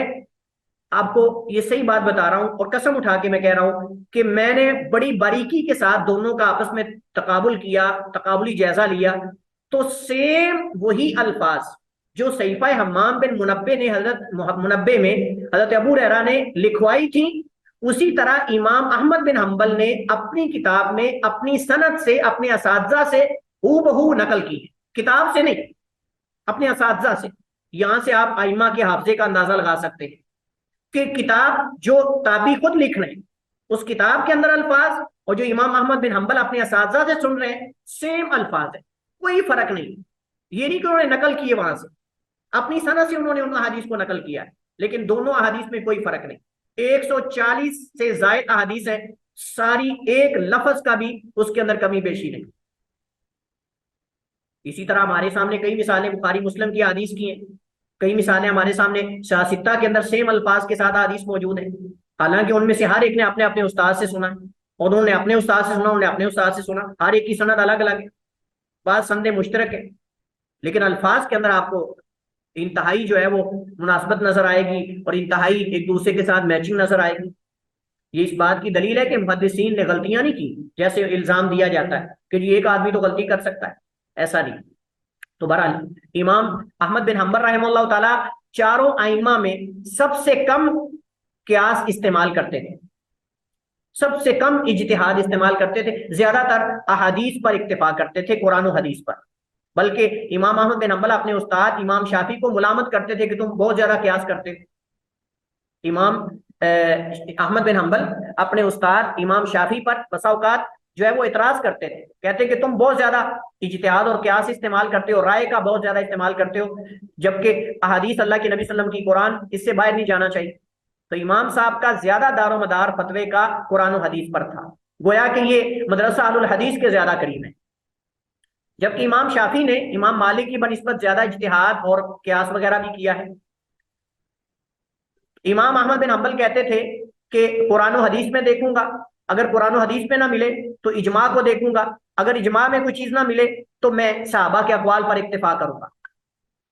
آپ کو یہ صحیح بات بتا رہا ہوں اور قسم اٹھا کے میں کہہ رہا ہوں کہ میں نے بڑی باریکی کے ساتھ دونوں کا آپس میں تقابل کیا، تقابلی جائزہ لیا، تو سیم وہی الفاظ جو صحیفہ حمام بن منبہ نے منبہ میں حضرت ابو ہریرہ نے لکھوائی تھی، اسی طرح امام احمد بن حنبل نے اپنی کتاب میں اپنی سند سے اپنے اساتذہ سے ہو بہو نقل کی ہے. کتاب سے نہیں، اپنے اساتذہ سے. یہاں سے آپ ائمہ کے حافظے کا اندازہ لگا سکتے ہیں کہ کتاب جو تابعی خود لکھ رہے ہیں اس کتاب کے اندر الفاظ اور جو امام احمد بن حنبل اپنے اساتذہ سے سن رہے ہیں سیم الفاظ ہے، کوئی فرق نہیں. یہ نہیں کہ انہوں نے نقل کیے وہاں سے، اپنی سند سے انہوں نے ان احادیث کو نقل کیا ہے، لیکن دونوں احادیث میں کوئی فرق نہیں. 140 سے زائد احادیث ہے، ساری ایک لفظ کا بھی اس کے اندر کمی بیشی نہیں. اسی طرح ہمارے سامنے کئی مثالیں بخاری مسلم کی حدیث کی ہیں، کئی مثالیں ہمارے سامنے ستہ کے اندر سیم الفاظ کے ساتھ حدیث موجود ہیں، حالانکہ ان میں سے ہر ایک نے اپنے اپنے استاد سے سنا ہے، اور انہوں نے اپنے استاد سے سنا، انہوں نے اپنے استاد سے سنا، ہر ایک کی سند الگ الگ ہے، بعض سندیں مشترک ہیں، لیکن الفاظ کے اندر آپ کو انتہائی جو ہے وہ مناسبت نظر آئے گی اور انتہائی ایک دوسرے کے ساتھ میچنگ نظر آئے گی. یہ اس بات کی دلیل ہے کہ محدثین نے غلطیاں نہیں کی جیسے الزام دیا جاتا ہے کہ جی ایک آدمی تو غلطی کر سکتا ہے، ایسا نہیں. تو بہرحال امام احمد بن حنبل رحمہ اللہ تعالیٰ چاروں ائمہ میں سب سے کم قیاس استعمال کرتے تھے، سب سے کم اجتہاد استعمال کرتے تھے، زیادہ تر احادیث پر اکتفا کرتے تھے، قرآن و حدیث پر. بلکہ امام احمد بن حنبل اپنے استاد امام شافعی کو ملامت کرتے تھے کہ تم بہت زیادہ قیاس کرتے ہو. امام احمد بن حنبل اپنے استاد امام شافعی پر بسا اوقات جو ہے وہ اعتراض کرتے تھے، کہتے کہ تم بہت زیادہ اجتہاد اور قیاس استعمال کرتے ہو، رائے کا بہت زیادہ استعمال کرتے ہو، جبکہ احادیث اللہ کے نبی صلی اللہ علیہ وسلم کی قرآن اس سے باہر نہیں جانا چاہیے. تو امام صاحب کا زیادہ دار و مدار فتوے کا قرآن و حدیث پر تھا، گویا کہ یہ مدرسہ اہل الحدیث کے زیادہ قریب ہے. جبکہ امام شافعی نے امام مالک کی بنسبت زیادہ اجتہاد اور قیاس وغیرہ بھی کیا ہے. امام احمد بن حنبل کہتے تھے کہ قرآن و حدیث میں دیکھوں گا، اگر قرآن و حدیث میں نہ ملے تو اجماع کو دیکھوں گا، اگر اجماع میں کوئی چیز نہ ملے تو میں صحابہ کے اقوال پر اکتفا کروں گا.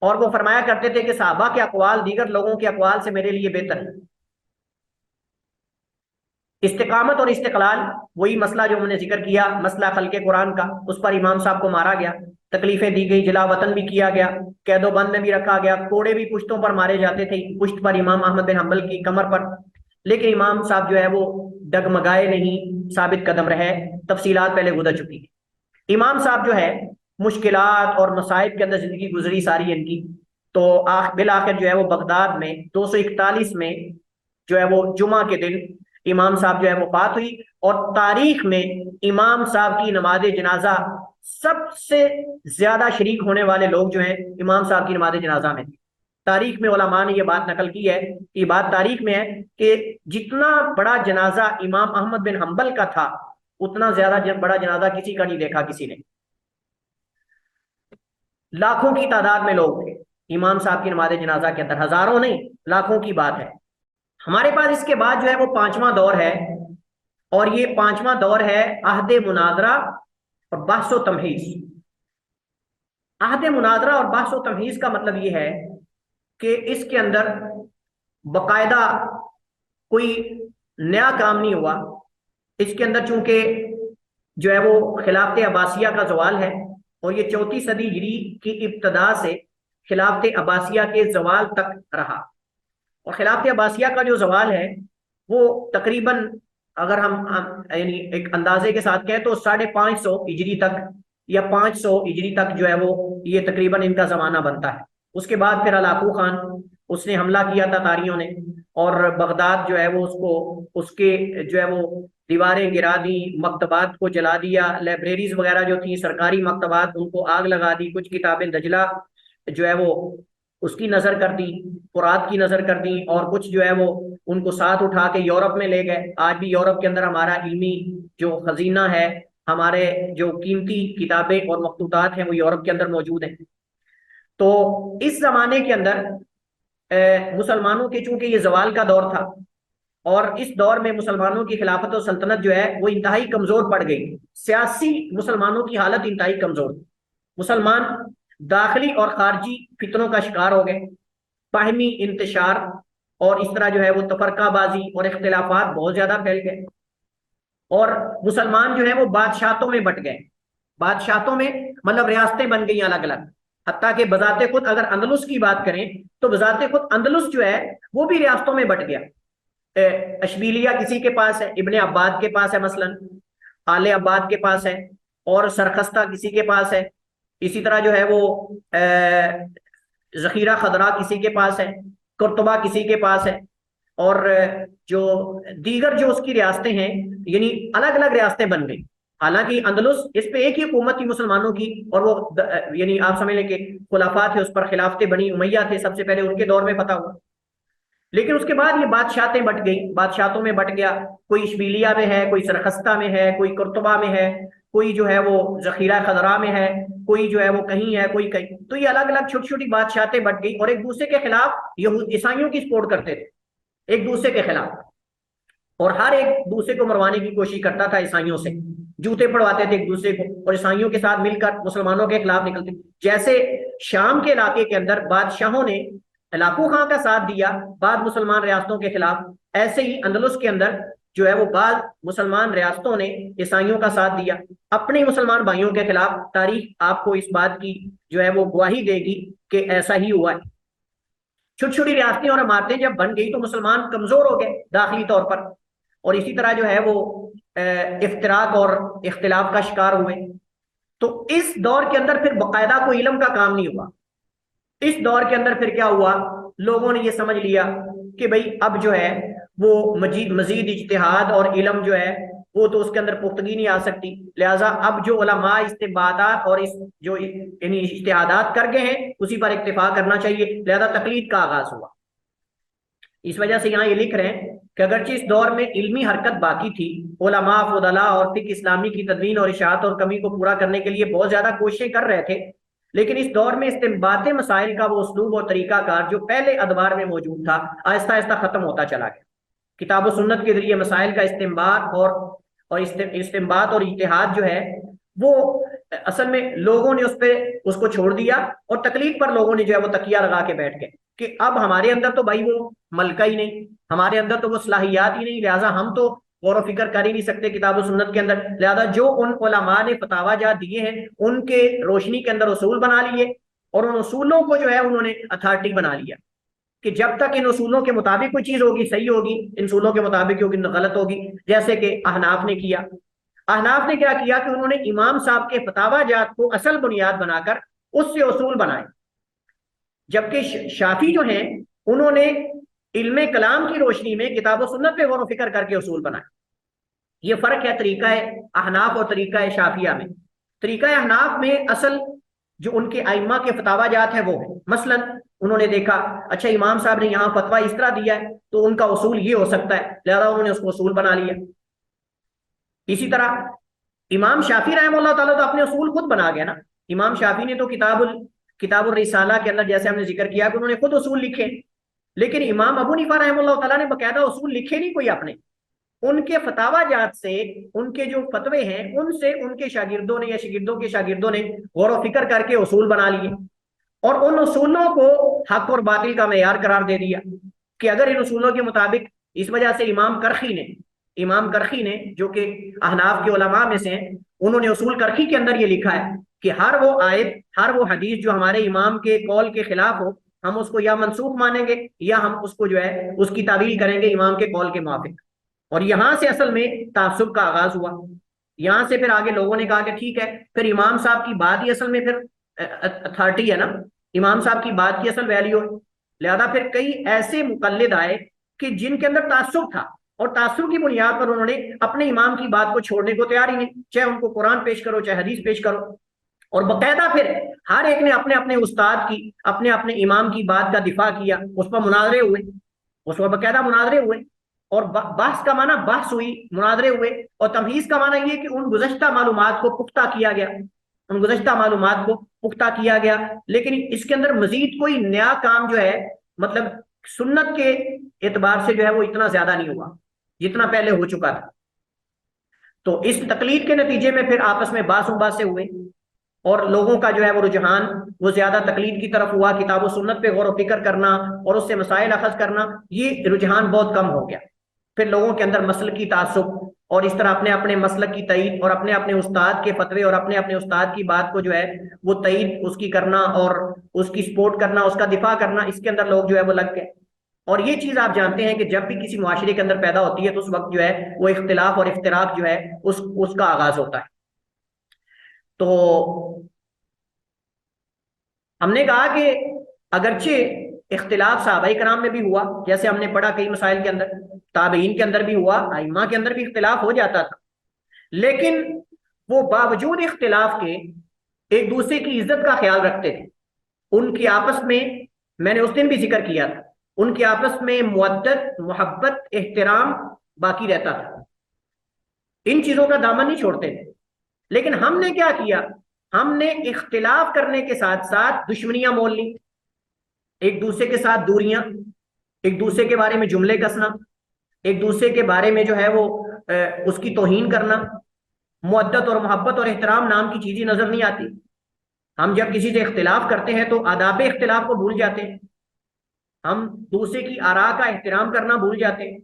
اور وہ فرمایا کرتے تھے کہ صحابہ کے اقوال دیگر لوگوں کے اقوال سے میرے لیے بہتر ہے. استقامت اور استقلال، وہی مسئلہ جو ہم نے ذکر کیا، مسئلہ خلق قرآن کا، اس پر امام صاحب کو مارا گیا، تکلیفیں دی گئی، جلا وطن بھی کیا گیا، قید و بند میں بھی رکھا گیا، کوڑے بھی پشتوں پر مارے جاتے تھے، پشت پر امام احمد بن حنبل کی کمر پر. لیکن امام صاحب جو ہے وہ ڈگمگائے نہیں، ثابت قدم رہے، تفصیلات پہلے گزر چکی ہیں۔ امام صاحب جو ہے مشکلات اور مصائب کے اندر زندگی گزری ساری ان کی، تو بالآخر جو ہے وہ بغداد میں 241 میں جو ہے وہ جمعہ کے دن امام صاحب جو ہے وفات ہوئی، اور تاریخ میں امام صاحب کی نماز جنازہ سب سے زیادہ شریک ہونے والے لوگ جو ہیں امام صاحب کی نماز جنازہ میں تھے۔ تاریخ میں علماء نے یہ بات نقل کی ہے، یہ بات تاریخ میں ہے کہ جتنا بڑا جنازہ امام احمد بن حنبل کا تھا اتنا زیادہ بڑا جنازہ کسی کا نہیں دیکھا کسی نے۔ لاکھوں کی تعداد میں لوگ تھے امام صاحب کی نماز جنازہ کے اندر، ہزاروں نہیں لاکھوں کی بات ہے۔ ہمارے پاس اس کے بعد جو ہے وہ 5واں دور ہے، اور یہ 5واں دور ہے عہد مناظرہ اور بحث و تمہیز۔ عہد مناظرہ اور بحث و تمہیز کا مطلب یہ ہے کہ اس کے اندر باقاعدہ کوئی نیا کام نہیں ہوا۔ اس کے اندر چونکہ جو ہے وہ خلافت عباسیہ کا زوال ہے، اور یہ 34 صدی ہجری کی ابتدا سے خلافت عباسیہ کے زوال تک رہا، اور خلافت عباسیہ کا جو زوال ہے وہ تقریباً اگر ہم یعنی ایک اندازے کے ساتھ کہیں تو 550 ہجری تک یا 500 ہجری تک جو ہے وہ یہ تقریباً ان کا زمانہ بنتا ہے۔ اس کے بعد پھر ہلاکو خان اس نے حملہ کیا تھا تاریوں نے، اور بغداد جو ہے وہ اس کے جو ہے وہ دیواریں گرا دی، مکتبات کو جلا دیا، لائبریریز وغیرہ جو تھیں سرکاری مکتبات ان کو آگ لگا دی، کچھ کتابیں دجلہ جو ہے وہ اس کی نظر کر دی، فرات کی نظر کر دی، اور کچھ جو ہے وہ ان کو ساتھ اٹھا کے یورپ میں لے گئے۔ آج بھی یورپ کے اندر ہمارا علمی جو خزینہ ہے، ہمارے جو قیمتی کتابیں اور مخطوطات ہیں وہ یورپ کے اندر موجود ہیں۔ تو اس زمانے کے اندر مسلمانوں کے چونکہ یہ زوال کا دور تھا، اور اس دور میں مسلمانوں کی خلافت و سلطنت جو ہے وہ انتہائی کمزور پڑ گئی، سیاسی مسلمانوں کی حالت انتہائی کمزور تھی۔ مسلمان داخلی اور خارجی فتنوں کا شکار ہو گئے، باہمی انتشار اور اس طرح جو ہے وہ تفرقہ بازی اور اختلافات بہت زیادہ پھیل گئے، اور مسلمان جو ہے وہ بادشاہتوں میں بٹ گئے۔ بادشاہتوں میں مطلب ریاستیں بن گئی الگ الگ، حتیٰ کہ بذات خود اگر اندلس کی بات کریں تو بذات خود اندلس جو ہے وہ بھی ریاستوں میں بٹ گیا۔ اشبیلیہ کسی کے پاس ہے، ابن عباد کے پاس ہے مثلا، آل عباد کے پاس ہے، اور سرخستہ کسی کے پاس ہے، اسی طرح جو ہے وہ ذخیرہ خضرا کسی کے پاس ہے، قرطبہ کسی کے پاس ہے، اور جو دیگر جو اس کی ریاستیں ہیں یعنی الگ الگ ریاستیں بن گئی۔ حالانکہ اندلس اس پہ ایک ہی حکومت تھی مسلمانوں کی، اور وہ یعنی آپ سمجھ لیں کہ خلافات تھے، اس پر خلافت بنی امیہ تھے سب سے پہلے ان کے دور میں فتح ہوا۔ لیکن اس کے بعد یہ بادشاہتیں بٹ گئی، بادشاہتوں میں بٹ گیا، کوئی اشبیلیہ میں ہے، کوئی سرخستہ میں ہے، کوئی قرطبہ میں ہے، کوئی جو ہے وہ ذخیرہ خضرا میں ہے، کوئی جو ہے وہ کہیں ہے، کوئی کہیں۔ تو یہ الگ الگ چھوٹی چھوٹی بادشاہتیں بٹ گئی، اور ایک دوسرے کے خلاف عیسائیوں کی سپورٹ کرتے تھے ایک دوسرے کے خلاف، اور ہر ایک دوسرے کو مروانے کی کوشش کرتا تھا عیسائیوں سے، جوتے پڑواتے تھے ایک دوسرے کو، اور عیسائیوں کے ساتھ مل کر مسلمانوں کے خلاف نکلتے۔ جیسے شام کے علاقے کے اندر بادشاہوں نے ہلاکو خان کا ساتھ دیا بعض مسلمان ریاستوں کے خلاف، ایسے ہی اندلس کے اندر جو ہے وہ بعض مسلمان ریاستوں نے عیسائیوں کا ساتھ دیا اپنے مسلمان بھائیوں کے خلاف۔ تاریخ آپ کو اس بات کی جو ہے وہ گواہی دے گی کہ ایسا ہی ہوا ہے۔ چھوٹی چھوٹی ریاستیں اور عمارتیں جب بن گئی تو مسلمان کمزور ہو گئے داخلی طور پر، اور اسی طرح جو ہے وہ افتراق اور اختلاف کا شکار ہوئے۔ تو اس دور کے اندر پھر باقاعدہ کوئی علم کا کام نہیں ہوا۔ اس دور کے اندر پھر کیا ہوا، لوگوں نے یہ سمجھ لیا کہ بھئی اب جو ہے وہ مزید اجتہاد اور علم جو ہے وہ تو اس کے اندر پختگی نہیں آ سکتی، لہٰذا اب جو علماء استنباطات اور اس جو یعنی اجتہادات کر گئے ہیں اسی پر اکتفا کرنا چاہیے، لہذا تقلید کا آغاز ہوا۔ اس وجہ سے یہاں یہ لکھ رہے ہیں کہ اگرچہ اس دور میں علمی حرکت باقی تھی، علماء فضلاء اور فقہ اسلامی کی تدوین اور اشاعت اور کمی کو پورا کرنے کے لیے بہت زیادہ کوششیں کر رہے تھے، لیکن اس دور میں استنباط مسائل کا وہ اسلوب اور طریقہ کار جو پہلے ادوار میں موجود تھا آہستہ آہستہ ختم ہوتا چلا گیا۔ کتاب و سنت کے ذریعے مسائل کا استنباط اور اجتہاد جو ہے وہ اصل میں لوگوں نے اس کو چھوڑ دیا، اور تقلید پر لوگوں نے جو ہے وہ تکیہ لگا کے بیٹھ گئے کہ اب ہمارے اندر تو بھائی وہ ملکہ ہی نہیں، ہمارے اندر تو وہ صلاحیات ہی نہیں، لہٰذا ہم تو غور و فکر کر ہی نہیں سکتے کتاب و سنت کے اندر، لہذا جو ان علماء نے فتاوی جات دیے ہیں ان کے روشنی کے اندر اصول بنا لیے، اور ان اصولوں کو جو ہے انہوں نے اتھارٹی بنا لیا۔ کہ جب تک ان اصولوں کے مطابق کوئی چیز ہوگی صحیح ہوگی، ان اصولوں کے مطابق ہوگی غلط ہوگی، جیسے کہ احناف نے کیا۔ احناف نے کیا کیا کہ انہوں نے امام صاحب کے فتاوی جات کو اصل بنیاد بنا کر اس سے اصول بنائے، جبکہ شافی جو ہیں انہوں نے علم کلام کی روشنی میں کتاب و سنت پہ غور و فکر کر کے اصول بنائے۔ یہ فرق ہے طریقہ احناف اور طریقہ شافیہ میں۔ طریقہ احناف میں اصل جو ان کے ائمہ کے فتاوی جات ہیں وہ ہے، مثلا انہوں نے دیکھا اچھا امام صاحب نے یہاں فتویٰ اس طرح دیا ہے تو ان کا اصول یہ ہو سکتا ہے، لہذا انہوں نے اس کو اصول بنا لیا۔ اسی طرح امام شافی رحمہ اللہ تعالیٰ تو اپنے اصول خود بنا گیا نا۔ امام شافی نے تو کتاب الرسالہ کے اندر جیسے ہم نے ذکر کیا کہ انہوں نے خود اصول لکھے، لیکن امام ابو حنیفہ رحمہ اللہ تعالیٰ نے باقاعدہ اصول لکھے نہیں کوئی اپنے، ان کے فتاوی جات سے، ان کے جو فتوے ہیں ان سے ان کے شاگردوں نے یا شاگردوں کے شاگردوں نے غور و فکر کر کے اصول بنا لیے، اور ان اصولوں کو حق اور باطل کا معیار قرار دے دیا کہ اگر ان اصولوں کے مطابق، اس وجہ سے امام کرخی نے جو کہ احناف کے علماء میں سے ہیں، انہوں نے اصول کرخی کے اندر یہ لکھا ہے کہ ہر وہ آیت، ہر وہ حدیث جو ہمارے امام کے قول کے خلاف ہو، ہم اس کو یا منسوخ مانیں گے یا ہم اس کو جو ہے اس کی تعویل کریں گے امام کے قول کے موافق۔ اور یہاں سے اصل میں تعصب کا آغاز ہوا۔ یہاں سے پھر آگے لوگوں نے کہا کہ ٹھیک ہے، پھر امام صاحب کی بات ہی اصل میں پھر اتھارٹی ہے نا، امام صاحب کی بات کی اصل ویلیو ہے، لہذا پھر کئی ایسے مقلد آئے کہ جن کے اندر تعصب تھا، اور تعصب کی بنیاد پر انہوں نے اپنے امام کی بات کو چھوڑنے کو تیار ہی نہیں، چاہے ان کو قرآن پیش کرو چاہے حدیث پیش کرو، اور باقاعدہ پھر ہر ایک نے اپنے اپنے استاد کی، اپنے اپنے امام کی بات کا دفاع کیا، اس پر مناظرے ہوئے، اس پر باقاعدہ مناظرے ہوئے، اور بحث کا معنی بحث ہوئی، مناظرے ہوئے، اور تمہیز کا معنی یہ کہ ان گزشتہ معلومات کو پختہ کیا گیا، ان گزشتہ معلومات کو پختہ کیا گیا، لیکن اس کے اندر مزید کوئی نیا کام جو ہے مطلب سنت کے اعتبار سے جو ہے وہ اتنا زیادہ نہیں ہوا جتنا پہلے ہو چکا تھا۔ تو اس تقلید کے نتیجے میں پھر آپس میں باس و باسے ہوئے، اور لوگوں کا جو ہے وہ رجحان وہ زیادہ تقلید کی طرف ہوا، کتاب و سنت پہ غور و فکر کرنا اور اس سے مسائل اخذ کرنا، یہ رجحان بہت کم ہو گیا۔ پھر لوگوں کے اندر مسلکی تعصب اور اس طرح اپنے اپنے مسلک کی تائید اور اپنے اپنے استاد کے فتوے اور اپنے اپنے استاد کی بات کو جو ہے وہ تائید اس کی کرنا اور اس کی سپورٹ کرنا، اس کا دفاع کرنا، اس کے اندر لوگ جو ہے وہ لگ گئے۔ اور یہ چیز آپ جانتے ہیں کہ جب بھی کسی معاشرے کے اندر پیدا ہوتی ہے تو اس وقت جو ہے وہ اختلاف اور افتراق جو ہے اس کا آغاز ہوتا ہے۔ تو ہم نے کہا کہ اگرچہ اختلاف صحابہ کرام میں بھی ہوا، جیسے ہم نے پڑھا کئی مسائل کے اندر، تابعین کے اندر بھی ہوا، ائمہ کے اندر بھی اختلاف ہو جاتا تھا، لیکن وہ باوجود اختلاف کے ایک دوسرے کی عزت کا خیال رکھتے تھے۔ ان کی آپس میں، میں نے اس دن بھی ذکر کیا تھا، ان کے آپس میں مودت، محبت، احترام باقی رہتا تھا، ان چیزوں کا دامن نہیں چھوڑتے تھے۔ لیکن ہم نے کیا کیا، ہم نے اختلاف کرنے کے ساتھ ساتھ دشمنیاں مول لی، ایک دوسرے کے ساتھ دوریاں، ایک دوسرے کے بارے میں جملے کسنا، ایک دوسرے کے بارے میں جو ہے وہ اس کی توہین کرنا۔ مودت اور محبت اور احترام نام کی چیزیں نظر نہیں آتی۔ ہم جب کسی سے اختلاف کرتے ہیں تو آداب اختلاف کو بھول جاتے ہیں، ہم دوسرے کی آراء کا احترام کرنا بھول جاتے ہیں۔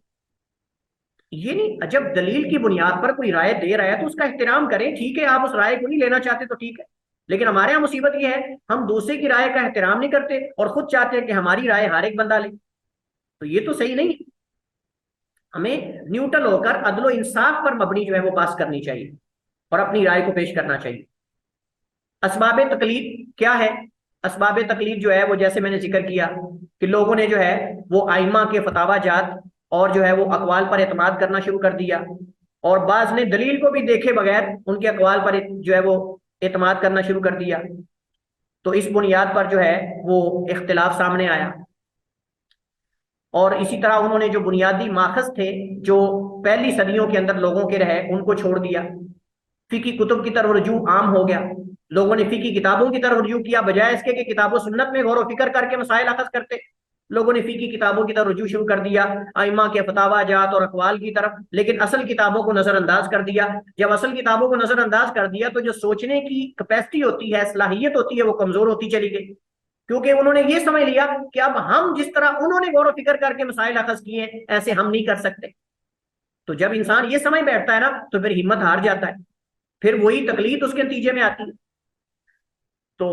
یہ نہیں، جب دلیل کی بنیاد پر کوئی رائے دے رہا ہے تو اس کا احترام کریں، ٹھیک ہے آپ اس رائے کو نہیں لینا چاہتے تو ٹھیک ہے، لیکن ہمارے یہاں مصیبت یہ ہے ہم دوسرے کی رائے کا احترام نہیں کرتے اور خود چاہتے ہیں کہ ہماری رائے ہر ایک بندہ لے، تو یہ تو صحیح نہیں۔ ہمیں نیوٹرل ہو کر عدل و انصاف پر مبنی جو ہے وہ بحث کرنی چاہیے اور اپنی رائے کو پیش کرنا چاہیے۔ اسباب تقلید کیا ہے؟ اسباب تقلید جو ہے وہ جیسے میں نے ذکر کیا کہ لوگوں نے جو ہے وہ ائمہ کے فتاوی جات اور جو ہے وہ اقوال پر اعتماد کرنا شروع کر دیا، اور بعض نے دلیل کو بھی دیکھے بغیر ان کے اقوال پر جو ہے وہ اعتماد کرنا شروع کر دیا، تو اس بنیاد پر جو ہے وہ اختلاف سامنے آیا۔ اور اسی طرح انہوں نے جو بنیادی ماخذ تھے جو پہلی صدیوں کے اندر لوگوں کے رہے ان کو چھوڑ دیا، فقہی کتب کی طرف رجوع عام ہو گیا، لوگوں نے فقہی کتابوں کی طرف رجوع کیا، بجائے اس کے کہ کتاب و سنت میں غور و فکر کر کے مسائل اخذ کرتے، لوگوں نے فقہی کتابوں کی طرف رجوع شروع کر دیا، ائمہ کے فتاوی جات اور اقوال کی طرف، لیکن اصل کتابوں کو نظر انداز کر دیا۔ جب اصل کتابوں کو نظر انداز کر دیا تو جو سوچنے کی کیپیسٹی ہوتی ہے، صلاحیت ہوتی ہے، وہ کمزور ہوتی چلی گئی، کیونکہ انہوں نے یہ سمجھ لیا کہ اب ہم جس طرح انہوں نے غور و فکر کر کے مسائل اخذ کیے ہیں ایسے ہم نہیں کر سکتے۔ تو جب انسان یہ سمجھ بیٹھتا ہے نا تو پھر ہمت ہار جاتا ہے، پھر وہی تقلید اس کے نتیجے میں آتی ہے۔ تو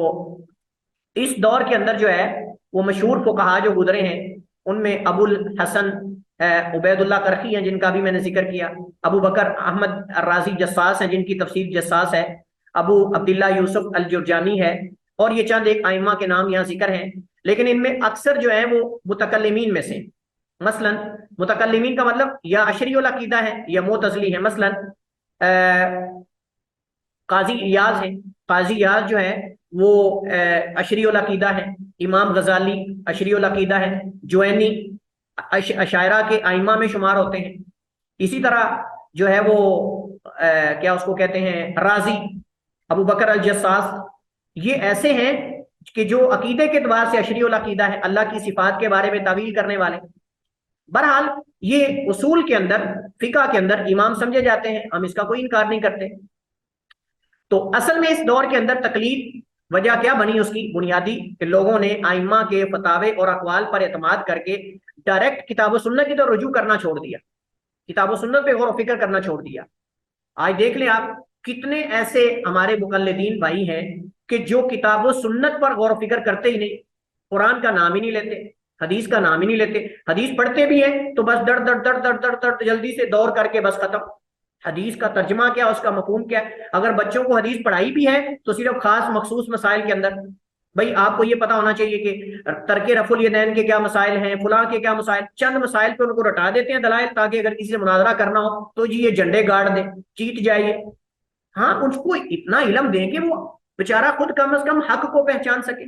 اس دور کے اندر جو ہے وہ مشہور فقہا جو گزرے ہیں ان میں ابو الحسن عبید اللہ کرخی ہیں جن کا بھی میں نے ذکر کیا، ابو بکر احمد الرازی جساس ہیں جن کی تفسیر جساس ہے، ابو عبداللہ یوسف الجرجانی ہے، اور یہ چند ایک ائمہ کے نام یہاں ذکر ہیں، لیکن ان میں اکثر جو ہیں وہ متکلمین میں سے، مثلا متکلمین کا مطلب یا اشعری العقیدہ ہے یا معتزلی ہے، مثلا قاضی ایاز ہے، قاضی ایاز جو ہے وہ اشعری العقیدہ ہے، امام غزالی اشعری العقیدہ ہے، جوینی اشاعرہ کے ائمہ میں شمار ہوتے ہیں، اسی طرح جو ہے وہ کیا اس کو کہتے ہیں رازی ابو بکر الجساس، یہ ایسے ہیں کہ جو عقیدے کے اعتبار سے اشعری العقیدہ ہے، اللہ کی صفات کے بارے میں تعویل کرنے والے۔ بہرحال یہ اصول کے اندر فقہ کے اندر امام سمجھے جاتے ہیں، ہم اس کا کوئی انکار نہیں کرتے۔ تو اصل میں اس دور کے اندر تقلید وجہ کیا بنی اس کی بنیادی، کہ لوگوں نے ائمہ کے فتاوے اور اقوال پر اعتماد کر کے ڈائریکٹ کتاب و سنت کی طرف رجوع کرنا چھوڑ دیا، کتاب و سنت پہ غور و فکر کرنا چھوڑ دیا۔ آج دیکھ لیں آپ کتنے ایسے ہمارے مقلدین بھائی ہیں کہ جو کتاب و سنت پر غور و فکر کرتے ہی نہیں، قرآن کا نام ہی نہیں لیتے، حدیث کا نام ہی نہیں لیتے، حدیث پڑھتے بھی ہیں تو بس ڈر ڈر ڈر ڈر ڈر ڈر جلدی سے دور کر کے بس ختم۔ حدیث کا ترجمہ کیا، اس کا مفہوم کیا ہے؟ اگر بچوں کو حدیث پڑھائی بھی ہے تو صرف خاص مخصوص مسائل کے اندر۔ بھائی آپ کو یہ پتا ہونا چاہیے کہ ترک رفع الیدین کے کیا مسائل ہیں، فلاں کے کیا مسائل، چند مسائل پہ ان کو رٹا دیتے ہیں دلائل، تاکہ اگر کسی سے مناظرہ کرنا ہو تو جی یہ جھنڈے گاڑ دیں، چیت جائیے۔ ہاں ان کو اتنا علم دیں کہ وہ بیچارہ خود کم از کم حق کو پہچان سکے،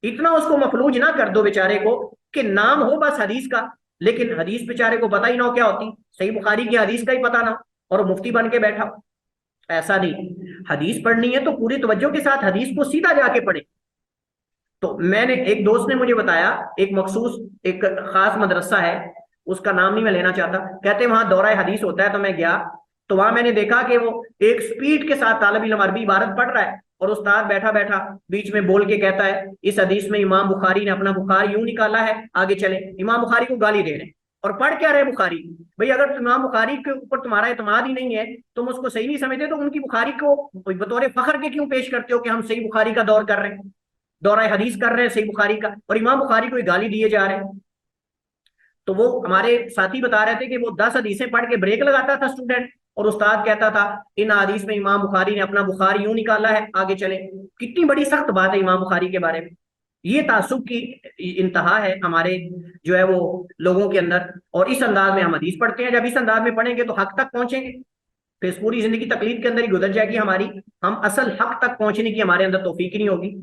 اتنا اس کو مفلوج نہ کر دو بیچارے کو کہ نام ہو بس حدیث کا، لیکن حدیث بیچارے کو پتہ ہی نہ ہو کیا ہوتی، صحیح بخاری کی حدیث کا ہی پتہ نہ ہو اور مفتی بن کے بیٹھا ہو۔ ایسا نہیں، حدیث پڑھنی ہے تو پوری توجہ کے ساتھ حدیث کو سیدھا جا کے پڑھے۔ تو میں نے ایک دوست نے مجھے بتایا ایک مخصوص ایک خاص مدرسہ ہے، اس کا نام نہیں میں لینا چاہتا، کہتے ہیں وہاں دورہ حدیث ہوتا ہے، تو میں گیا تو وہاں میں نے دیکھا کہ وہ ایک سپیڈ کے ساتھ طالب علم عربی عبارت پڑھ رہا ہے اور استاد بیٹھا بیٹھا بیچ میں بول کے کہتا ہے اس حدیث میں امام بخاری نے اپنا بخار یوں نکالا ہے، آگے چلیں، امام بخاری کو گالی دے رہے ہیں اور پڑھ کیا رہے بخاری۔ بھئی اگر امام بخاری کے اوپر تمہارا اعتماد ہی نہیں ہے، تم اس کو صحیح نہیں سمجھتے، تو ان کی بخاری کو بطور فخر کے کیوں پیش کرتے ہو کہ ہم صحیح بخاری کا دور کر رہے ہیں، دورہ حدیث کر رہے ہیں صحیح بخاری کا، اور امام بخاری کو گالی دیے جا رہے ہیں۔ تو وہ ہمارے ساتھی بتا رہے تھے کہ وہ 10 حدیثیں پڑھ کے بریک لگاتا تھا اسٹوڈنٹ، اور استاد کہتا تھا ان حدیث میں امام بخاری نے اپنا بخار یوں نکالا ہے، آگے چلیں۔ کتنی بڑی سخت بات ہے امام بخاری کے بارے میں۔ یہ تعصب کی انتہا ہے ہمارے جو ہے وہ لوگوں کے اندر، اور اس انداز میں ہم حدیث پڑھتے ہیں۔ جب اس انداز میں پڑھیں گے تو حق تک پہنچیں گے، پھر اس پوری زندگی تقلید کے اندر ہی گزر جائے گی ہماری، ہم اصل حق تک پہنچنے کی ہمارے اندر توفیق نہیں ہوگی۔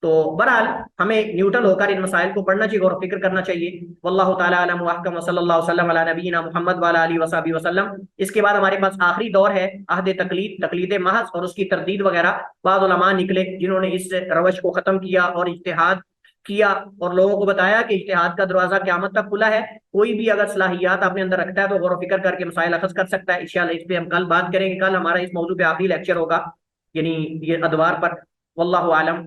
تو بہرحال ہمیں نیوٹرل ہو کر ان مسائل کو پڑھنا چاہیے، غور و فکر کرنا چاہیے۔ واللہ تعالی اعلم واحکم، وصلی اللہ وسلم علی نبینا محمد وعلی آلہ وصحبہ وسلم۔ اس کے بعد ہمارے پاس آخری دور ہے عہد تقلید، تقلید محض اور اس کی تردید وغیرہ۔ بعض علماء نکلے جنہوں نے اس روش کو ختم کیا اور اجتہاد کیا اور لوگوں کو بتایا کہ اجتہاد کا دروازہ قیامت تک کھلا ہے، کوئی بھی اگر صلاحیات اپنے اندر رکھتا ہے تو غور و فکر کر کے مسائل اخذ کر سکتا ہے۔ انشاءاللہ اس پہ ہم کل بات کریں گے، کل ہمارا اس موضوع پہ آخری لیکچر ہوگا، یعنی یہ ادوار پر۔ واللہ اعلم۔